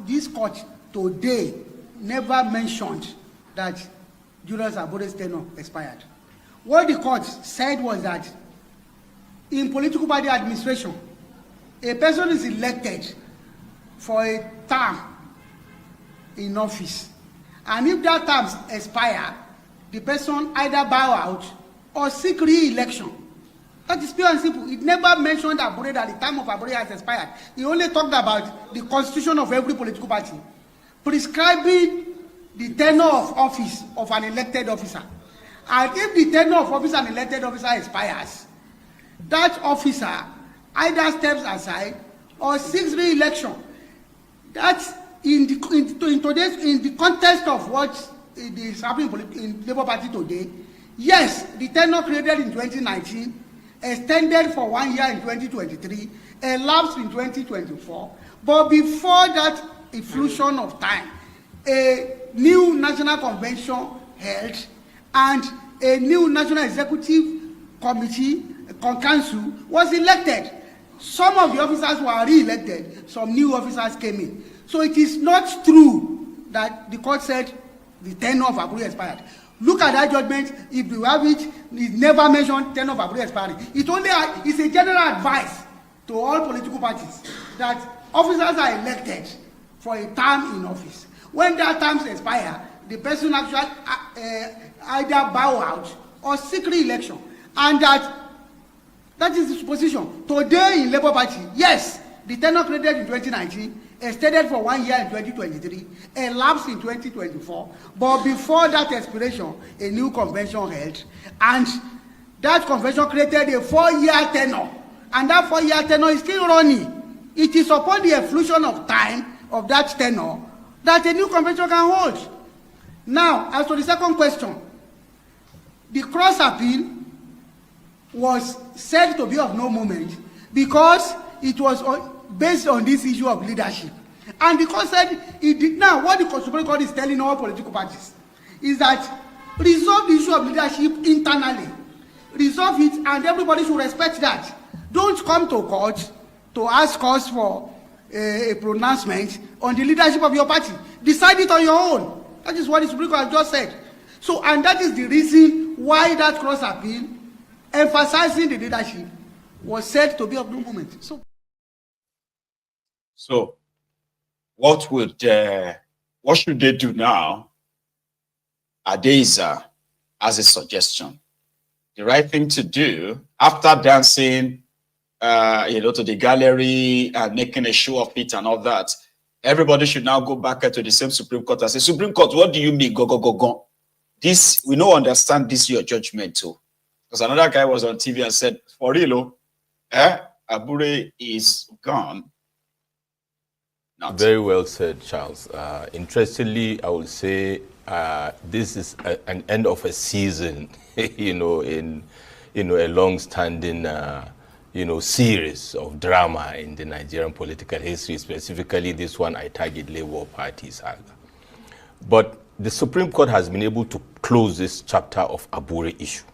this court today never mentioned that Julius Abure's tenure expired. What the court said was that in political party administration, a person is elected for a term in office, and if that term expires, the person either bow out or seek re-election. That is pure and simple. It never mentioned Abure that the time of Abure has expired. He only talked about the constitution of every political party, prescribing the tenure of office of an elected officer. And if the tenure of office of an elected officer expires, that officer either steps aside or seeks re-election. That's in the context of what is happening in Labour Party today. Yes, the tenure created in 2019, extended for 1 year in 2023, elapsed in 2024. But before that effusion of time, a new national convention held and a new national executive committee, council, was elected. Some of the officers were re-elected, some new officers came in. So it is not true that the court said the tenure of Abure expired. Look at that judgment. If you have it, it never mentioned tenure of Abure expiring. It's a general advice to all political parties that officers are elected for a term in office. When that term expires, the person actually either bow out or seek re-election. And that is his position. Today in Labour Party, yes, the tenure created in 2019, extended for 1 year in 2023, elapsed in 2024, but before that expiration, a new convention held, and that convention created a 4-year tenure, and that 4-year tenure is still running. It is upon the effusion of time of that tenure that a new convention can hold. Now, as to the second question, the cross appeal was said to be of no moment because it was based on this issue of leadership. And because said it did now, what the Supreme Court is telling all political parties is that resolve the issue of leadership internally. Resolve it, and everybody should respect that. Don't come to court to ask us for a pronouncement on the leadership of your party. Decide it on your own. That is what the Supreme Court has just said. So, and that is the reason why that cross appeal, emphasizing the leadership, was said to be of no moment. So what should they do now? Adeza, as a suggestion, the right thing to do after dancing, to the gallery and making a show of it and all that, everybody should now go back to the same Supreme Court and say, Supreme Court, what do you mean? Go. This, we don't understand this your judgment too. Because another guy was on TV and said, for real, Abure is gone. Very well said, Charles. Interestingly, I would say this is an end of a season, in a long-standing series of drama in the Nigerian political history, specifically this one attacjed Labour Party saga. But the Supreme Court has been able to close this chapter of Abure issue.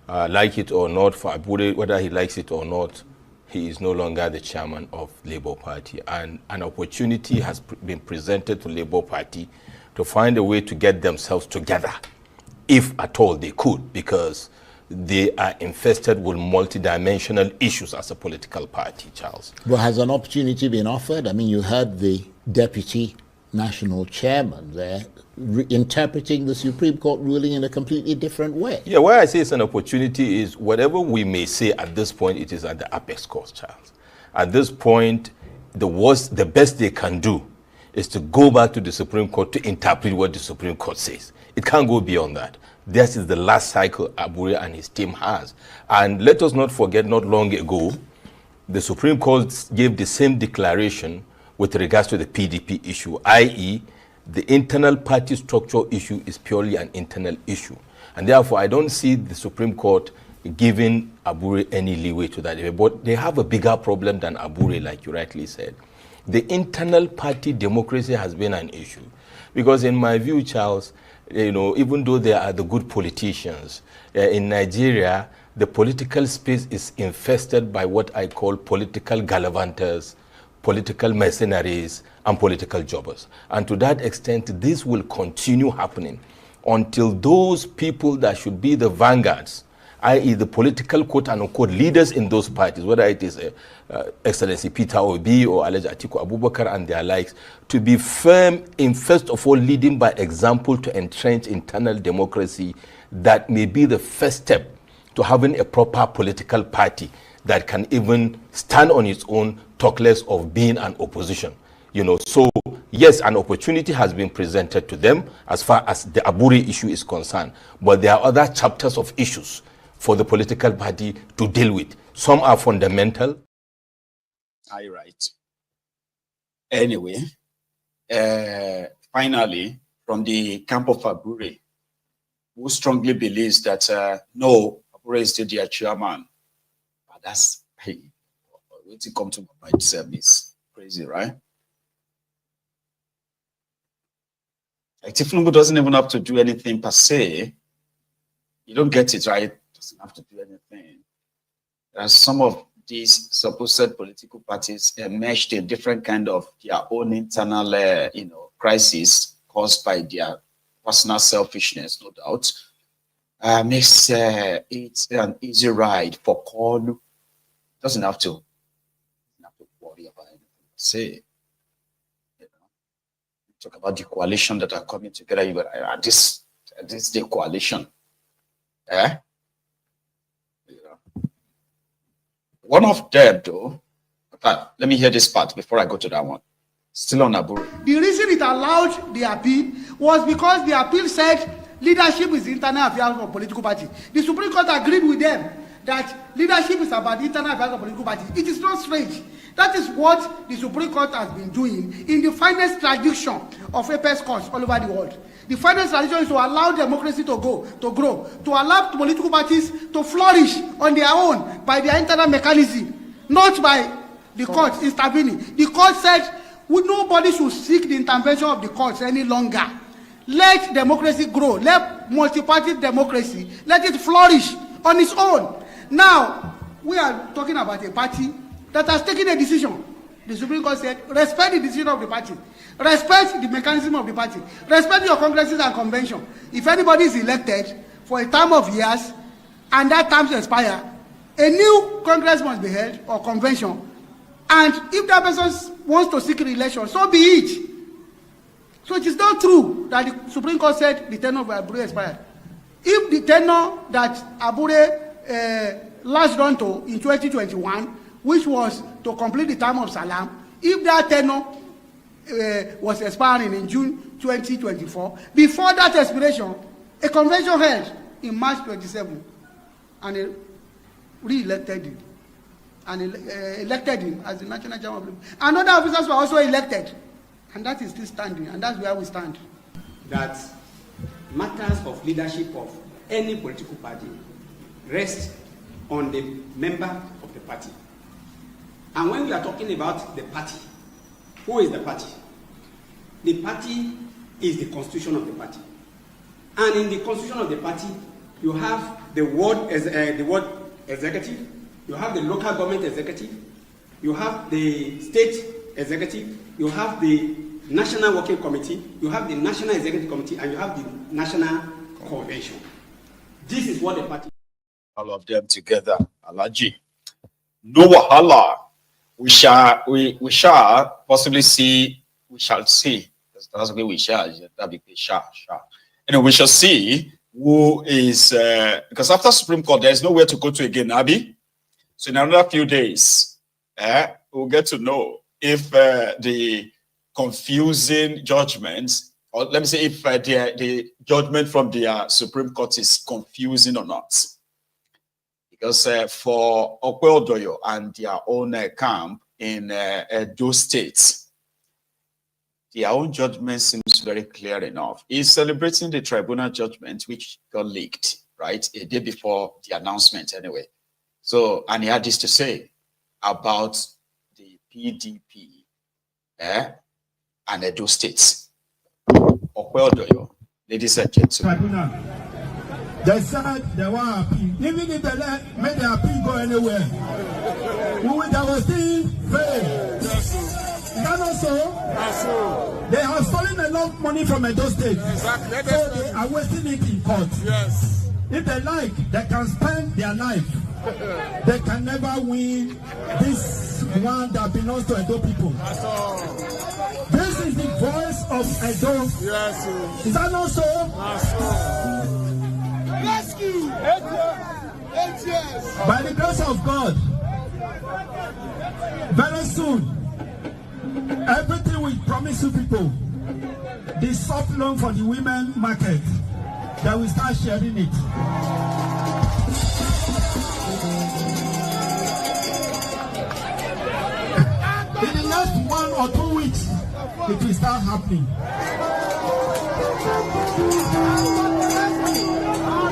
Like it or not, for Abure, whether he likes it or not, he is no longer the chairman of Labour Party. And an opportunity has been presented to Labour Party to find a way to get themselves together, if at all they could, because they are infested with multidimensional issues as a political party, Charles. Well, has an opportunity been offered? I mean, you heard the deputy national chairman there interpreting the Supreme Court ruling in a completely different way. Yeah, why I say it's an opportunity is whatever we may say at this point, it is at the apex court, Charles. At this point, the best they can do is to go back to the Supreme Court to interpret what the Supreme Court says. It can't go beyond that. This is the last cycle Abure and his team has. And let us not forget, not long ago, the Supreme Court gave the same declaration with regards to the PDP issue, i.e., the internal party structure issue is purely an internal issue. And therefore, I don't see the Supreme Court giving Abure any leeway to that. But they have a bigger problem than Abure, like you rightly said. The internal party democracy has been an issue. Because in my view, Charles, even though they are the good politicians, in Nigeria, the political space is infested by what I call political gallivanters, political mercenaries, and political jobbers. And to that extent, this will continue happening until those people that should be the vanguards, i.e. the political quote-unquote leaders in those parties, whether it is Excellency Peter Obi or Alhaji Atiku Abubakar and their likes, to be firm in, first of all, leading by example to entrench internal democracy that may be the first step to having a proper political party that can even stand on its own, talk less of being an opposition. So yes, an opportunity has been presented to them as far as the Abure issue is concerned, but there are other chapters of issues for the political party to deal with. Some are fundamental. Are you right? Anyway, finally, from the camp of Abure, who strongly believes that no, Abure is still their chairman. But that's, when it comes to my mind, service, crazy, right? Like Tifnumbu doesn't even have to do anything per se. You don't get it, right? Doesn't have to do anything. As some of these supposed political parties emerged in different kind of their own internal, crisis caused by their personal selfishness, no doubt, makes it an easy ride for Koolu. Doesn't have to worry about anything. Say, talk about the coalition that are coming together. You got this the coalition. One of them, though, let me hear this part before I go to that one. Still on Abure. The reason it allowed the appeal was because the appeal said leadership is internal affairs of political party. The Supreme Court agreed with them that leadership is about the internal affairs of political party. It is not strange. That is what the Supreme Court has been doing in the finest tradition of apex courts all over the world. The finest tradition is to allow democracy to grow, to allow political parties to flourish on their own by their internal mechanism, not by the courts intervening. The court said nobody should seek the intervention of the courts any longer. Let democracy grow. Let multi-party democracy, let it flourish on its own. Now, we are talking about a party that has taken a decision. The Supreme Court said, respect the decision of the party. Respect the mechanism of the party. Respect your congresses and convention. If anybody is elected for a term of years and that term expires, a new congress must be held or convention. And if that person wants to seek re-election, so be it. So it is not true that the Supreme Court said the tenure of Abure expired. If the tenure that Abure last run to in 2021, which was to complete the term of Salam, if that tenure was expiring in June 2024, before that expiration, a convention held in March 27, and it re-elected him, and elected him as the national chairman of the party. And other officers were also elected, and that is still standing, and that's where we stand. That matters of leadership of any political party rest on the member of the party. And when we are talking about the party, who is the party? The party is the constitution of the party. And in the constitution of the party, you have the ward executive, you have the local government executive, you have the state executive, you have the national working committee, you have the national executive committee, and you have the national convention. This is what the party. All of them together, Alaji. No wahala. We shall possibly see. We shall see. That's the way we shall. That be shall. Anyway, we shall see who is because after Supreme Court, there is nowhere to go to again, Abi. So in another few days, we'll get to know if the confusing judgments, or let me say, if the judgment from the Supreme Court is confusing or not. Because for Oba Owoade and their own camp in those states, their own judgment seems very clear enough. He's celebrating the tribunal judgment, which got leaked, right, a day before the announcement anyway. So, and he had this to say about the PDP and those states. Oba Owoade, ladies and gentlemen. They said they want appeal. Even if they made the appeal go anywhere, we would have still failed. Is that not so? They have stolen enough money from Edo State. Exactly. So they are wasting it in court. Yes. If they like, they can spend their life. They can never win this one that belongs to Edo people. This is the voice of Edo. Yes. Is that not so? Rescue! 8 years. By the grace of God, very soon, everything we promise you people, the soft loan for the women market, they will start sharing it. In the next 1 or 2 weeks, it will start happening.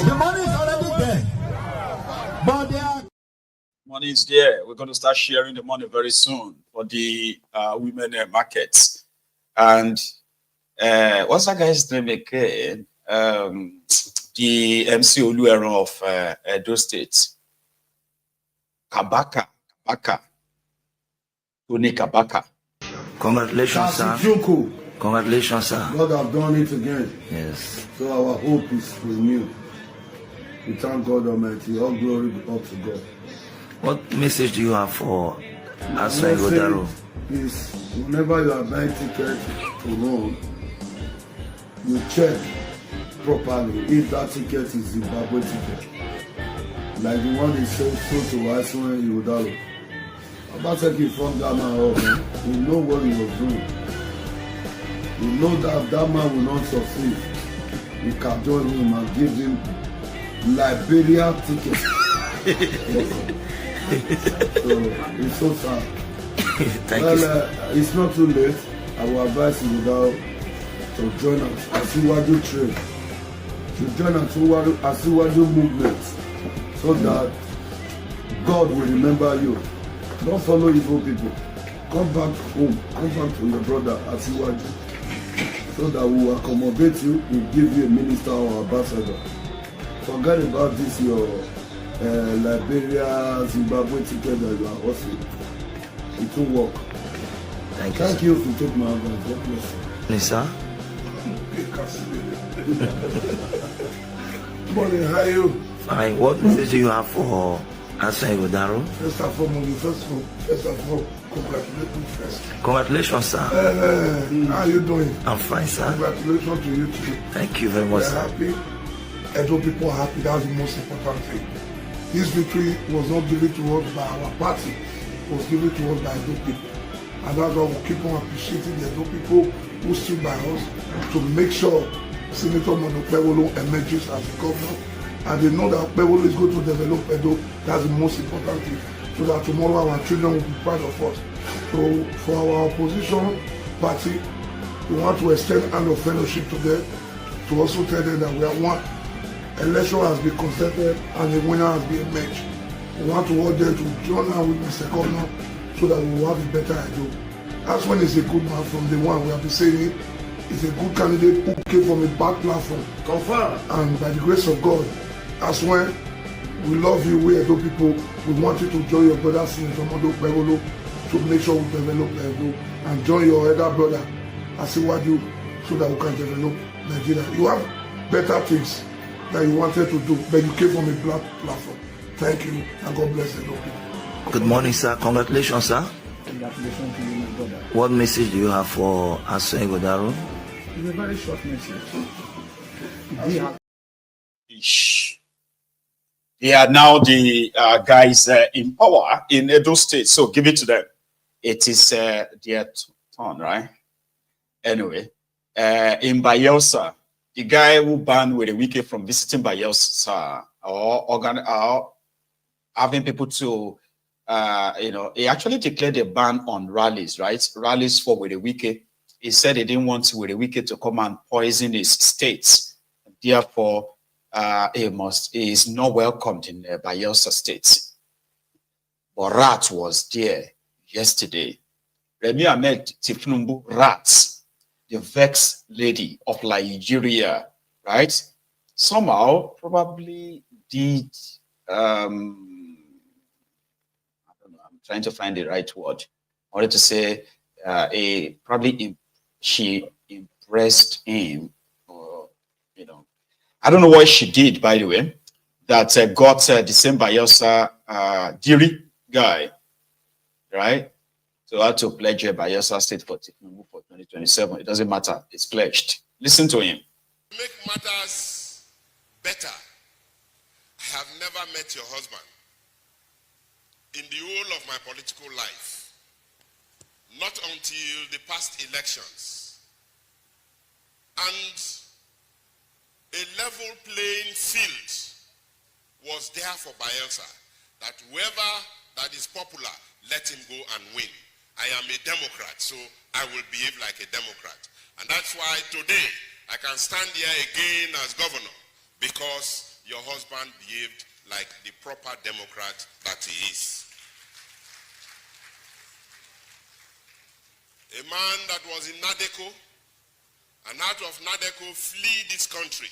The money is already there, but they are. Money is there. We're going to start sharing the money very soon for the women markets. And what's that guy's name again? The MC Oluero of Edo State. Kabaka. Tony Kabaka. Congratulations, sir. Congratulations, sir. God have done it again. Yes. So our hope is renewed. We thank God Almighty. All glory be up to God. What message do you have for Asai Godaro? Is whenever you are buying ticket to Rome, you check properly if that ticket is Zimbabwe ticket. Like the one they sold to Asai Godaro. Obaseki from that man up, we know what he was doing. We know that that man will not succeed. We can join him and give him Liberia ticket. So it's so sad. Thank you. It's not too late. I will advise you without to join us as Iwaju train. To join us as Iwaju movement, so that God will remember you. Don't follow evil people. Come back home. Come back to your brother as Iwaju, so that we will accommodate you. We will give you a minister or ambassador. Forget about this your Liberia, Zimbabwe ticket that you are offering. It will work. Thank you for taking my advice. God bless you. Yes, sir. Morning, how are you? Fine. What message do you have for Asai Godaro? First of all, congratulations first. Congratulations, sir. How are you doing? I'm fine, sir. Congratulations to you too. Thank you very much, We're sir. happy. Edo people are happy. That's the most important thing. This victory was not given to us by our party. It was given to us by Edo people. And that's why we keep on appreciating the Edo people who stood by us to make sure Senator Monopewolo emerges as the governor. And they know that Pewolo is going to develop Edo. That's the most important thing. So that tomorrow our children will be proud of us. So for our opposition party, we want to extend hand of fellowship to them to also tell them that we are one. Election has been contested and the winner has been emerged. We want to urge them to join us with Mr. Governor so that we will have a better idea. That's when it's a good man from the one we have been saying it. It's a good candidate who came from a bad platform. Confirm. And by the grace of God, that's when we love you, we Edo people. We want you to join your brother Senator Oba Abimbola to make sure we develop Edo and join your other brother Asiwaju so that we can develop Nigeria. You have better things that you wanted to do, but you came from a black platform. Thank you, and God bless Edo people. Good morning, sir. Congratulations, sir. Congratulations to you, my brother. What message do you have for Asen Godaro? It's a very short message. They are now the guys in power in Edo State, so give it to them. It is their turn, right? Anyway, in Bayelsa, the guy who banned with a weekend from visiting Bayelsa or having people to, he actually declared a ban on rallies, right? Rallies for with a weekend. He said he didn't want with a weekend to come and poison his states. Therefore, he is not welcomed in Bayelsa State. But Rat was there yesterday. Remi Ahmed Tifnumbu Rat, the vexed lady of Nigeria, right? Somehow probably did I don't know, I'm trying to find the right word. I wanted to say she impressed him, or I don't know what she did, by the way, that got the same Bayelsa Diri guy, right? So I had to pledge Bayelsa State for 2027. It doesn't matter. It's pledged. Listen to him. To make matters better, I have never met your husband in the whole of my political life. Not until the past elections. And a level playing field was there for Bayelsa, that whoever that is popular, let him go and win. I am a Democrat, so I will behave like a Democrat. And that's why today I can stand here again as governor, because your husband behaved like the proper Democrat that he is. A man that was in Nadeko, and out of Nadeko fled this country.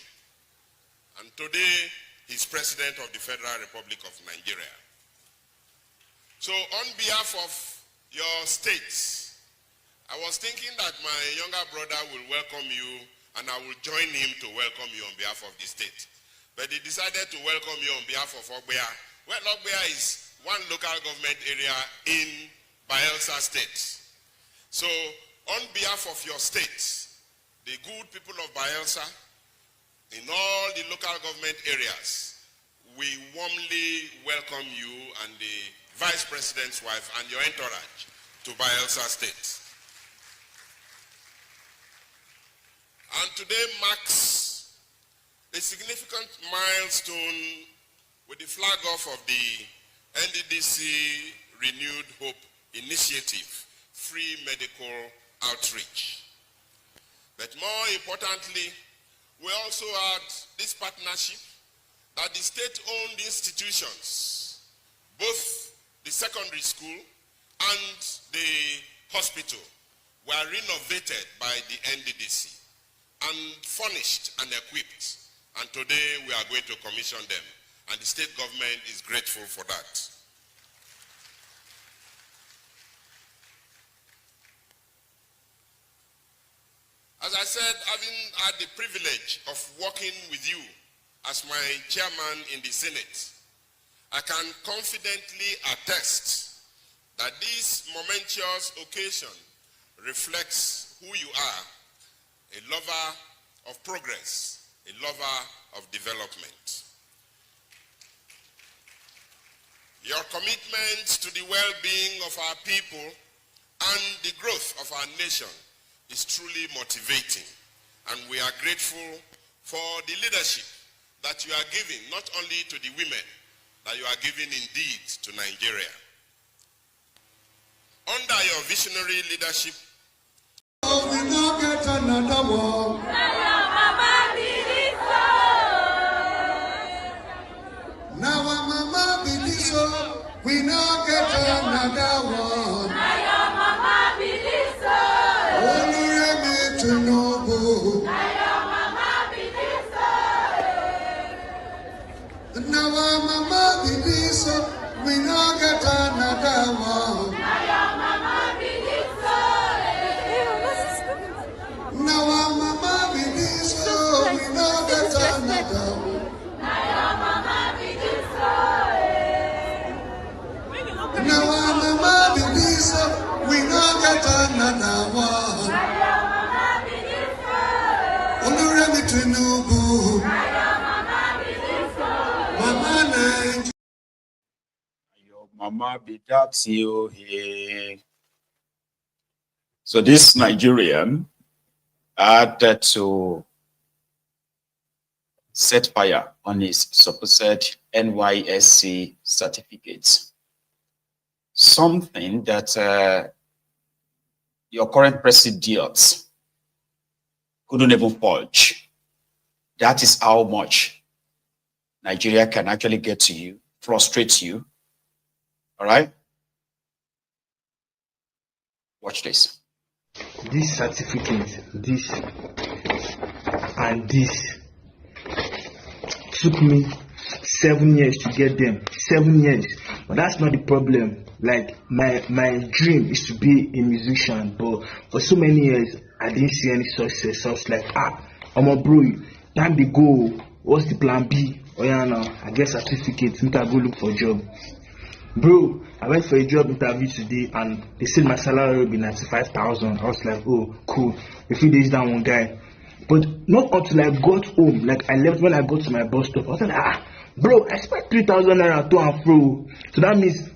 And today, he's president of the Federal Republic of Nigeria. So on behalf of your states, I was thinking that my younger brother will welcome you, and I will join him to welcome you on behalf of the state. But he decided to welcome you on behalf of Ogbea. Well, Ogbea is one local government area in Bayelsa State. So on behalf of your states, the good people of Bayelsa, in all the local government areas, we warmly welcome you and the Vice President's wife and your entourage to Bayelsa State. And today marks a significant milestone with the flag off of the NDDC Renewed Hope Initiative, free medical outreach. But more importantly, we also had this partnership that the state-owned institutions, both the secondary school and the hospital, were renovated by the NDDC and furnished and equipped. And today we are going to commission them. And the state government is grateful for that. As I said, having had the privilege of working with you as my chairman in the Senate, I can confidently attest that this momentous occasion reflects who you are, a lover of progress, a lover of development. Your commitment to the well-being of our people and the growth of our nation is truly motivating, and we are grateful for the leadership that you are giving, not only to the women, that you are giving indeed to Nigeria. Under your visionary leadership, we now get another one. Now our mama be this, so we no get another one. Now our mama be this, so we no get another one. Now our mama be this, so we no get another one. Onure mi Tinubu. Mama be that you here. So this Nigerian had to set fire on his supposed NYSC certificates. Something that your current president couldn't even forge. That is how much Nigeria can actually get to you, frustrate you. All right? Watch this. This certificate, this and this took me 7 years to get them. 7 years. But that's not the problem. Like my dream is to be a musician, but for so many years I didn't see any success. So I was like, I'm a bro. Time to go. What's the plan B? Oh yeah, now I get certificates. Need to go look for a job. Bro, I went for a job interview today and they said my salary will be 95,000. I was like, oh, cool. A few days down, one guy. But not until I got home, like I left when I got to my bus stop. I was like, bro, I spent 3,000 naira to and fro. So that means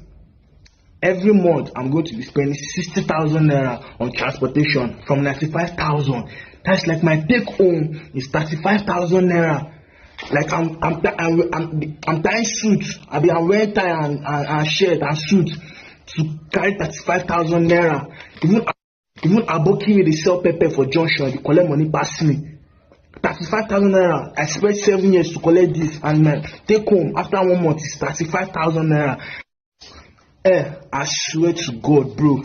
every month I'm going to be spending 60,000 naira on transportation from 95,000. That's like my take home is 35,000 naira. Like I'm tying suits. I'm wearing tie and shirt and suit to carry 35,000 naira. Even Aboki they sell pepper for junction. They collect money pass me. 35,000 naira. I spent 7 years to collect this, and my take home after 1 month is 35,000 naira. I swear to God, bro.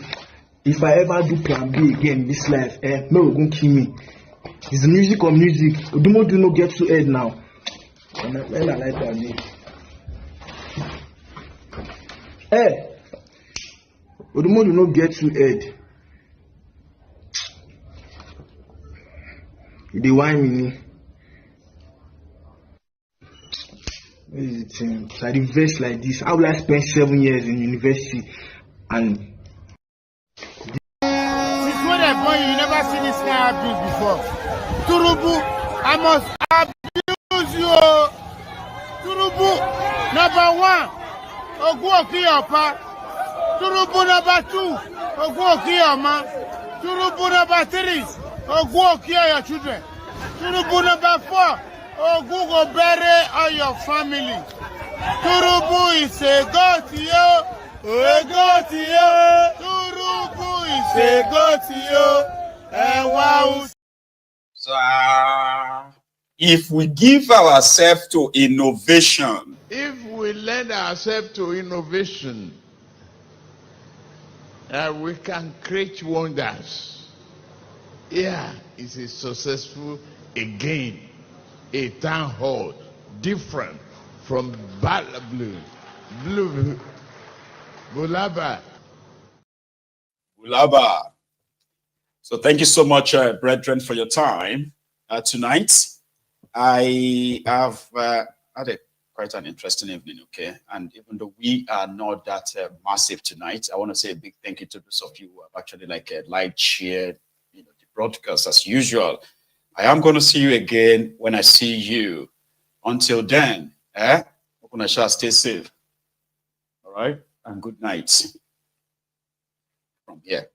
If I ever do plan B again in this life, no one gonna kill me. It's the music or music. Odumo do not get to head now. When I like that name. Odumo do not get to head. They whine me. What is it? So I invest like this. How will I spend 7 years in university and since when I born you never seen this kind of abuse before. Turubu, I must abuse you. Turubu, number 1, Oguokiyapa. Turubu number 2, Oguokiyama. Turubu number 3, Oguokiya your children. Turubu number 4, Ogugo bury all your family. Turubu is a god to you. A god to you. Turubu is a god to you. And wow. So, if we give ourselves to innovation, if we lend ourselves to innovation, we can create wonders. Yeah, it's a successful again, a town hall, different from Bulaba. So thank you so much, brethren, for your time tonight. I have had quite an interesting evening, okay? And even though we are not that massive tonight, I want to say a big thank you to those of you who have actually live shared, the broadcast as usual. I am going to see you again when I see you. Until then, stay safe. All right? And good night from here.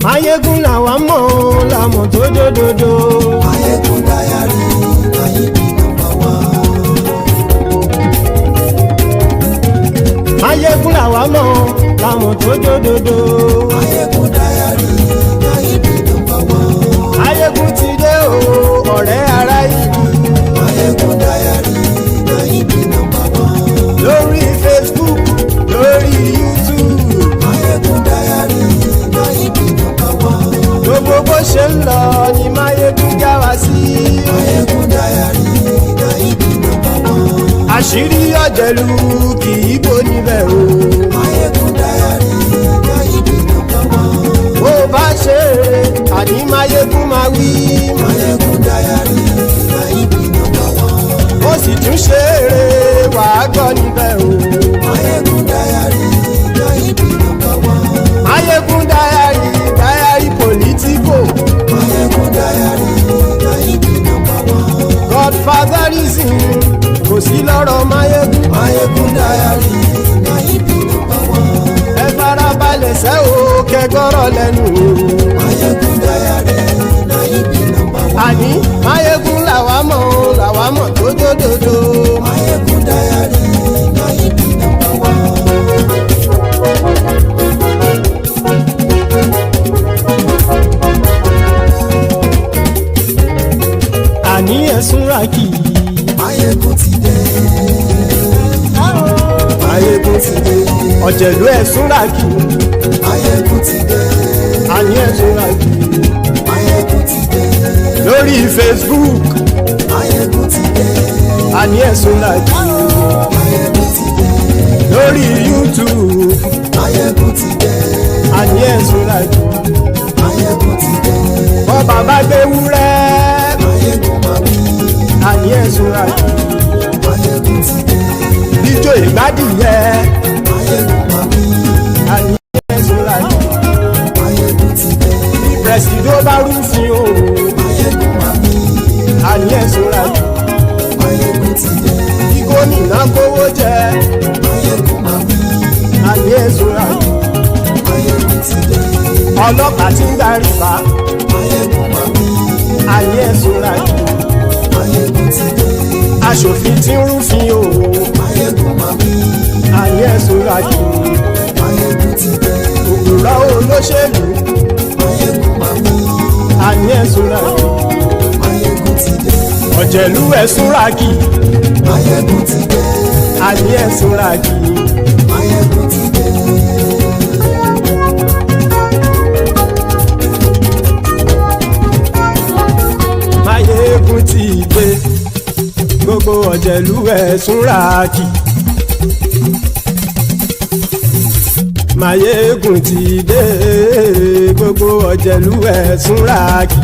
Ayégun làwa mọ̀ làmọ̀ tó dòdòdò. Ayégun dáyàrí ayébi nàmbà wá. Ayégun làwa mọ̀ làmọ̀ tó dòdòdò. Ayégun dáyàrí. àṣírí ọ̀jẹ̀lú kì í bò níbẹ̀ o. Máyégún Diary Káyìdé number one. bó bá ṣe àní Máyégún máa wí. Máyégún Diary Káyìdé number one. ó sì tún ṣe eré wàá gbọ́ níbẹ̀ o. Máyégún Diary Káyìdé number one. Máyégún Diary politico. Máyégún Diary Káyìdé number one. Godfatherism kò sí lọ́rọ̀ Máyégún. Máyégún Diary Káyìdé number one. ẹ farabalẹ̀ sẹ́ o kẹgọ́rọ̀ lẹ́nu o. Máyégún Diary Káyìdé number one. àní Máyégún làwa mọ̀ tó dòdòdò. Máyégún Diary Káyìdé number one. àní ẹ̀sùn ràkì. Máyégún ti dé. Máyégún ti dé. ọ̀jẹ̀lú ẹ̀sùn ràkì. Máyégún ti dé. àní ẹ̀sùn ràkì. Máyégún ti dé. lórí Facebook. Máyégún ti dé. àní ẹ̀sùn ràkì. Máyégún ti dé. lórí YouTube. Máyégún ti dé. àní ẹ̀sùn ràkì. Máyégún ti dé. bọ́ bàbá gbé wúrẹ́. Máyégún máa wí. àní ẹ̀sùn ràkì. Máyégún ti dé. ijó ìgbádìyẹ. Máyégún máa wí. àní ẹ̀sùn ràkì. Máyégún ti dé. pẹ̀sìdó bá rúfin o. Máyégún máa wí. àní ẹ̀sùn ràkì. Máyégún ti dé. bí gómìnà kówó jẹ. Máyégún máa wí. àní ẹ̀sùn ràkì. Máyégún ti dé. ọlọ́pàá tí ń darí bá. Máyégún máa wí. àní ẹ̀sùn ràkì. Máyégún ti dé. aṣòfin tí ń rúfin o. Máyégún máa wí. àní ẹ̀sùn ràkì. Máyégún ti dé. òkúra olóṣèlú. Máyégún máa wí. àní ẹ̀sùn ràkì. Máyégún ti dé. ọ̀jẹ̀lú ẹ̀sùn ràkì. Máyégún ti dé. àní ẹ̀sùn ràkì. Máyégún ti dé. Máyégún ti dé. gbogbo ọ̀jẹ̀lú ẹ̀sùn ràkì. Máyégún ti dé. gbogbo ọ̀jẹ̀lú ẹ̀sùn ràkì.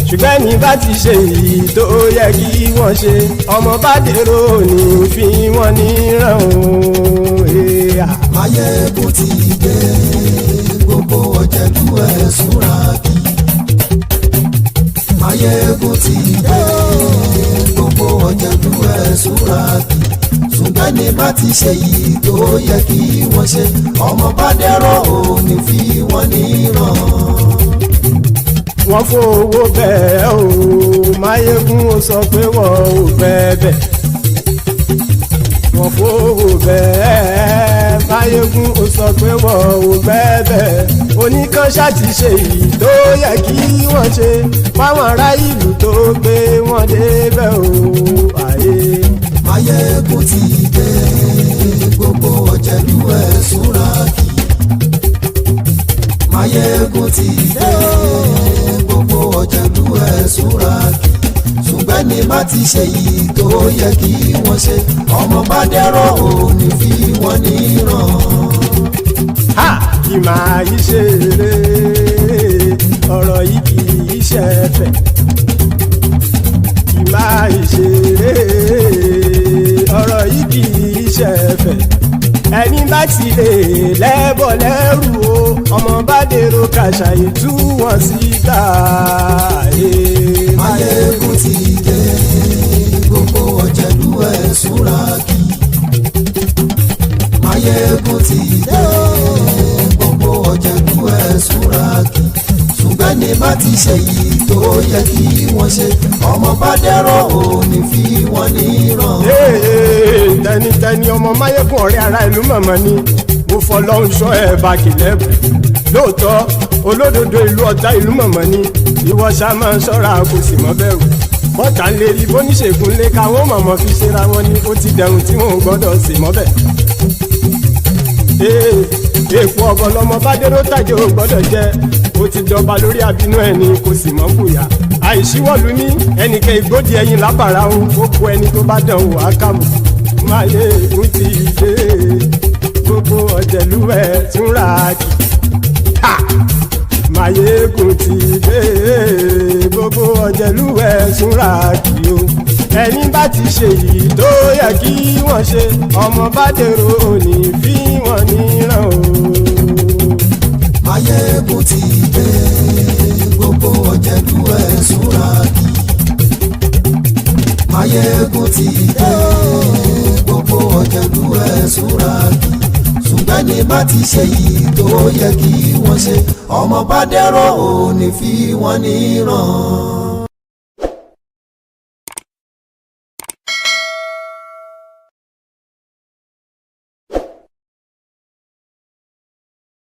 ṣùgbọ́n ní bá ti ṣe èyí tó yẹ kí wọ́n ṣe ọmọ bá dèrò ní fi wọ́n níran o. Máyégún ti dé. Gbogbo ọ̀jẹ̀lú ẹ̀sùn ràkì. Máyégún ti dé. Gbogbo ọ̀jẹ̀lú ẹ̀sùn ràkì. ṣùgbọ́n ní bá ti ṣe yìí tó yẹ kí wọ́n ṣe ọmọ bá dẹ́rọ̀ ò ní fi wọ́n níran. wọ́n fowó bẹ́ẹ̀ o Máyégún ó sọ pé wọ́n ò fẹ́ bẹ́ẹ̀. wọ́n fowó bẹ́ẹ̀ Máyégún ó sọ pé wọ́n ò fẹ́ bẹ́ẹ̀. oníkan ṣáàtì ṣe èyí tó yẹ kí wọ́n ṣe fáwọn ará ìlú tó gbé wọn débẹ̀ o. Máyégún ti dé gbogbo ọ̀jẹ̀lú ẹ̀sùn ràkì. Máyégún ti dé gbogbo ọ̀jẹ̀lú ẹ̀sùn ràkì. ṣùgbọ́n ní bá ti ṣe yìí tó yẹ kí wọ́n ṣe ọmọ bá dẹ́rọ̀ ò ní fi wọ́n níran. kì máa yí ṣe eré ọ̀rọ̀ yìí kì í ṣe ẹ̀fẹ̀. kì máa yí ṣe eré ọ̀rọ̀ yìí kì í ṣe ẹ̀fẹ̀. ẹni bá ti lè lẹ́bọ̀ lẹ́rù o ọmọ bá dèrò kàṣàyè tú wọn síta. Máyégún ti dé gbogbo ọ̀jẹ̀lú ẹ̀sùn ràkì. Máyégún ti dé gbogbo ọ̀jẹ̀lú ẹ̀sùn ràkì. ṣùgbọ́n ní bá ti ṣe yìí tó yẹ kí wọ́n ṣe ọmọ bá dẹ́rọ̀ ò ní fi wọ́n níran. tẹnitẹni ọmọ Máyégún ọ̀rẹ́ ara ìlú mọ̀mọ́ ni mo fọlọ́run ṣọ́ ẹ̀ bá kìlẹ́bù. lóòótọ́ olódodo ìlú ọ̀tá ìlú mọ̀mọ́ ni ìwọ ṣá máa ń ṣọ́ra kò sì mọ́ bẹ̀rù. bọ́tà ń lè rí bóníṣègùn lé káwọn mọ̀mọ́ fi ṣera wọn ni ó ti dẹrùn tí wọn ò gbọ́dọ̀ sì mọ́ bẹ̀. èèpo ọ̀gọ̀ lọmọ bá dérò tàjẹ́ ò gbọ́dọ̀ jẹ́ ó ti jọba lórí àbínú ẹni kò sì mọ́ bùyà. àìsíwọ́lu ní ẹnìkẹ́ ìgbódì ẹyin lábàrá o ó kó ẹni tó bá dán wò á kàmù. Máyégún ti dé gbogbo ọ̀jẹ̀lú ẹ̀ túnra kì. Máyégún ti dé gbogbo ọ̀jẹ̀lú ẹ̀ túnra kì o. Ẹni bá ti ṣe yìí tó yẹ kí wọ́n ṣe ọmọ bá dèrò òní fi wọ́n níran o. Máyégún ti dé gbogbo ọ̀jẹ̀lú ẹ̀ túnra kì. Máyégún ti dé gbogbo ọ̀jẹ̀lú ẹ̀ túnra kì. Ṣùgbọ́n ní bá ti ṣe yìí tó yẹ kí wọ́n ṣe ọmọ bá dẹ̀rọ̀ òní fi wọ́n níran.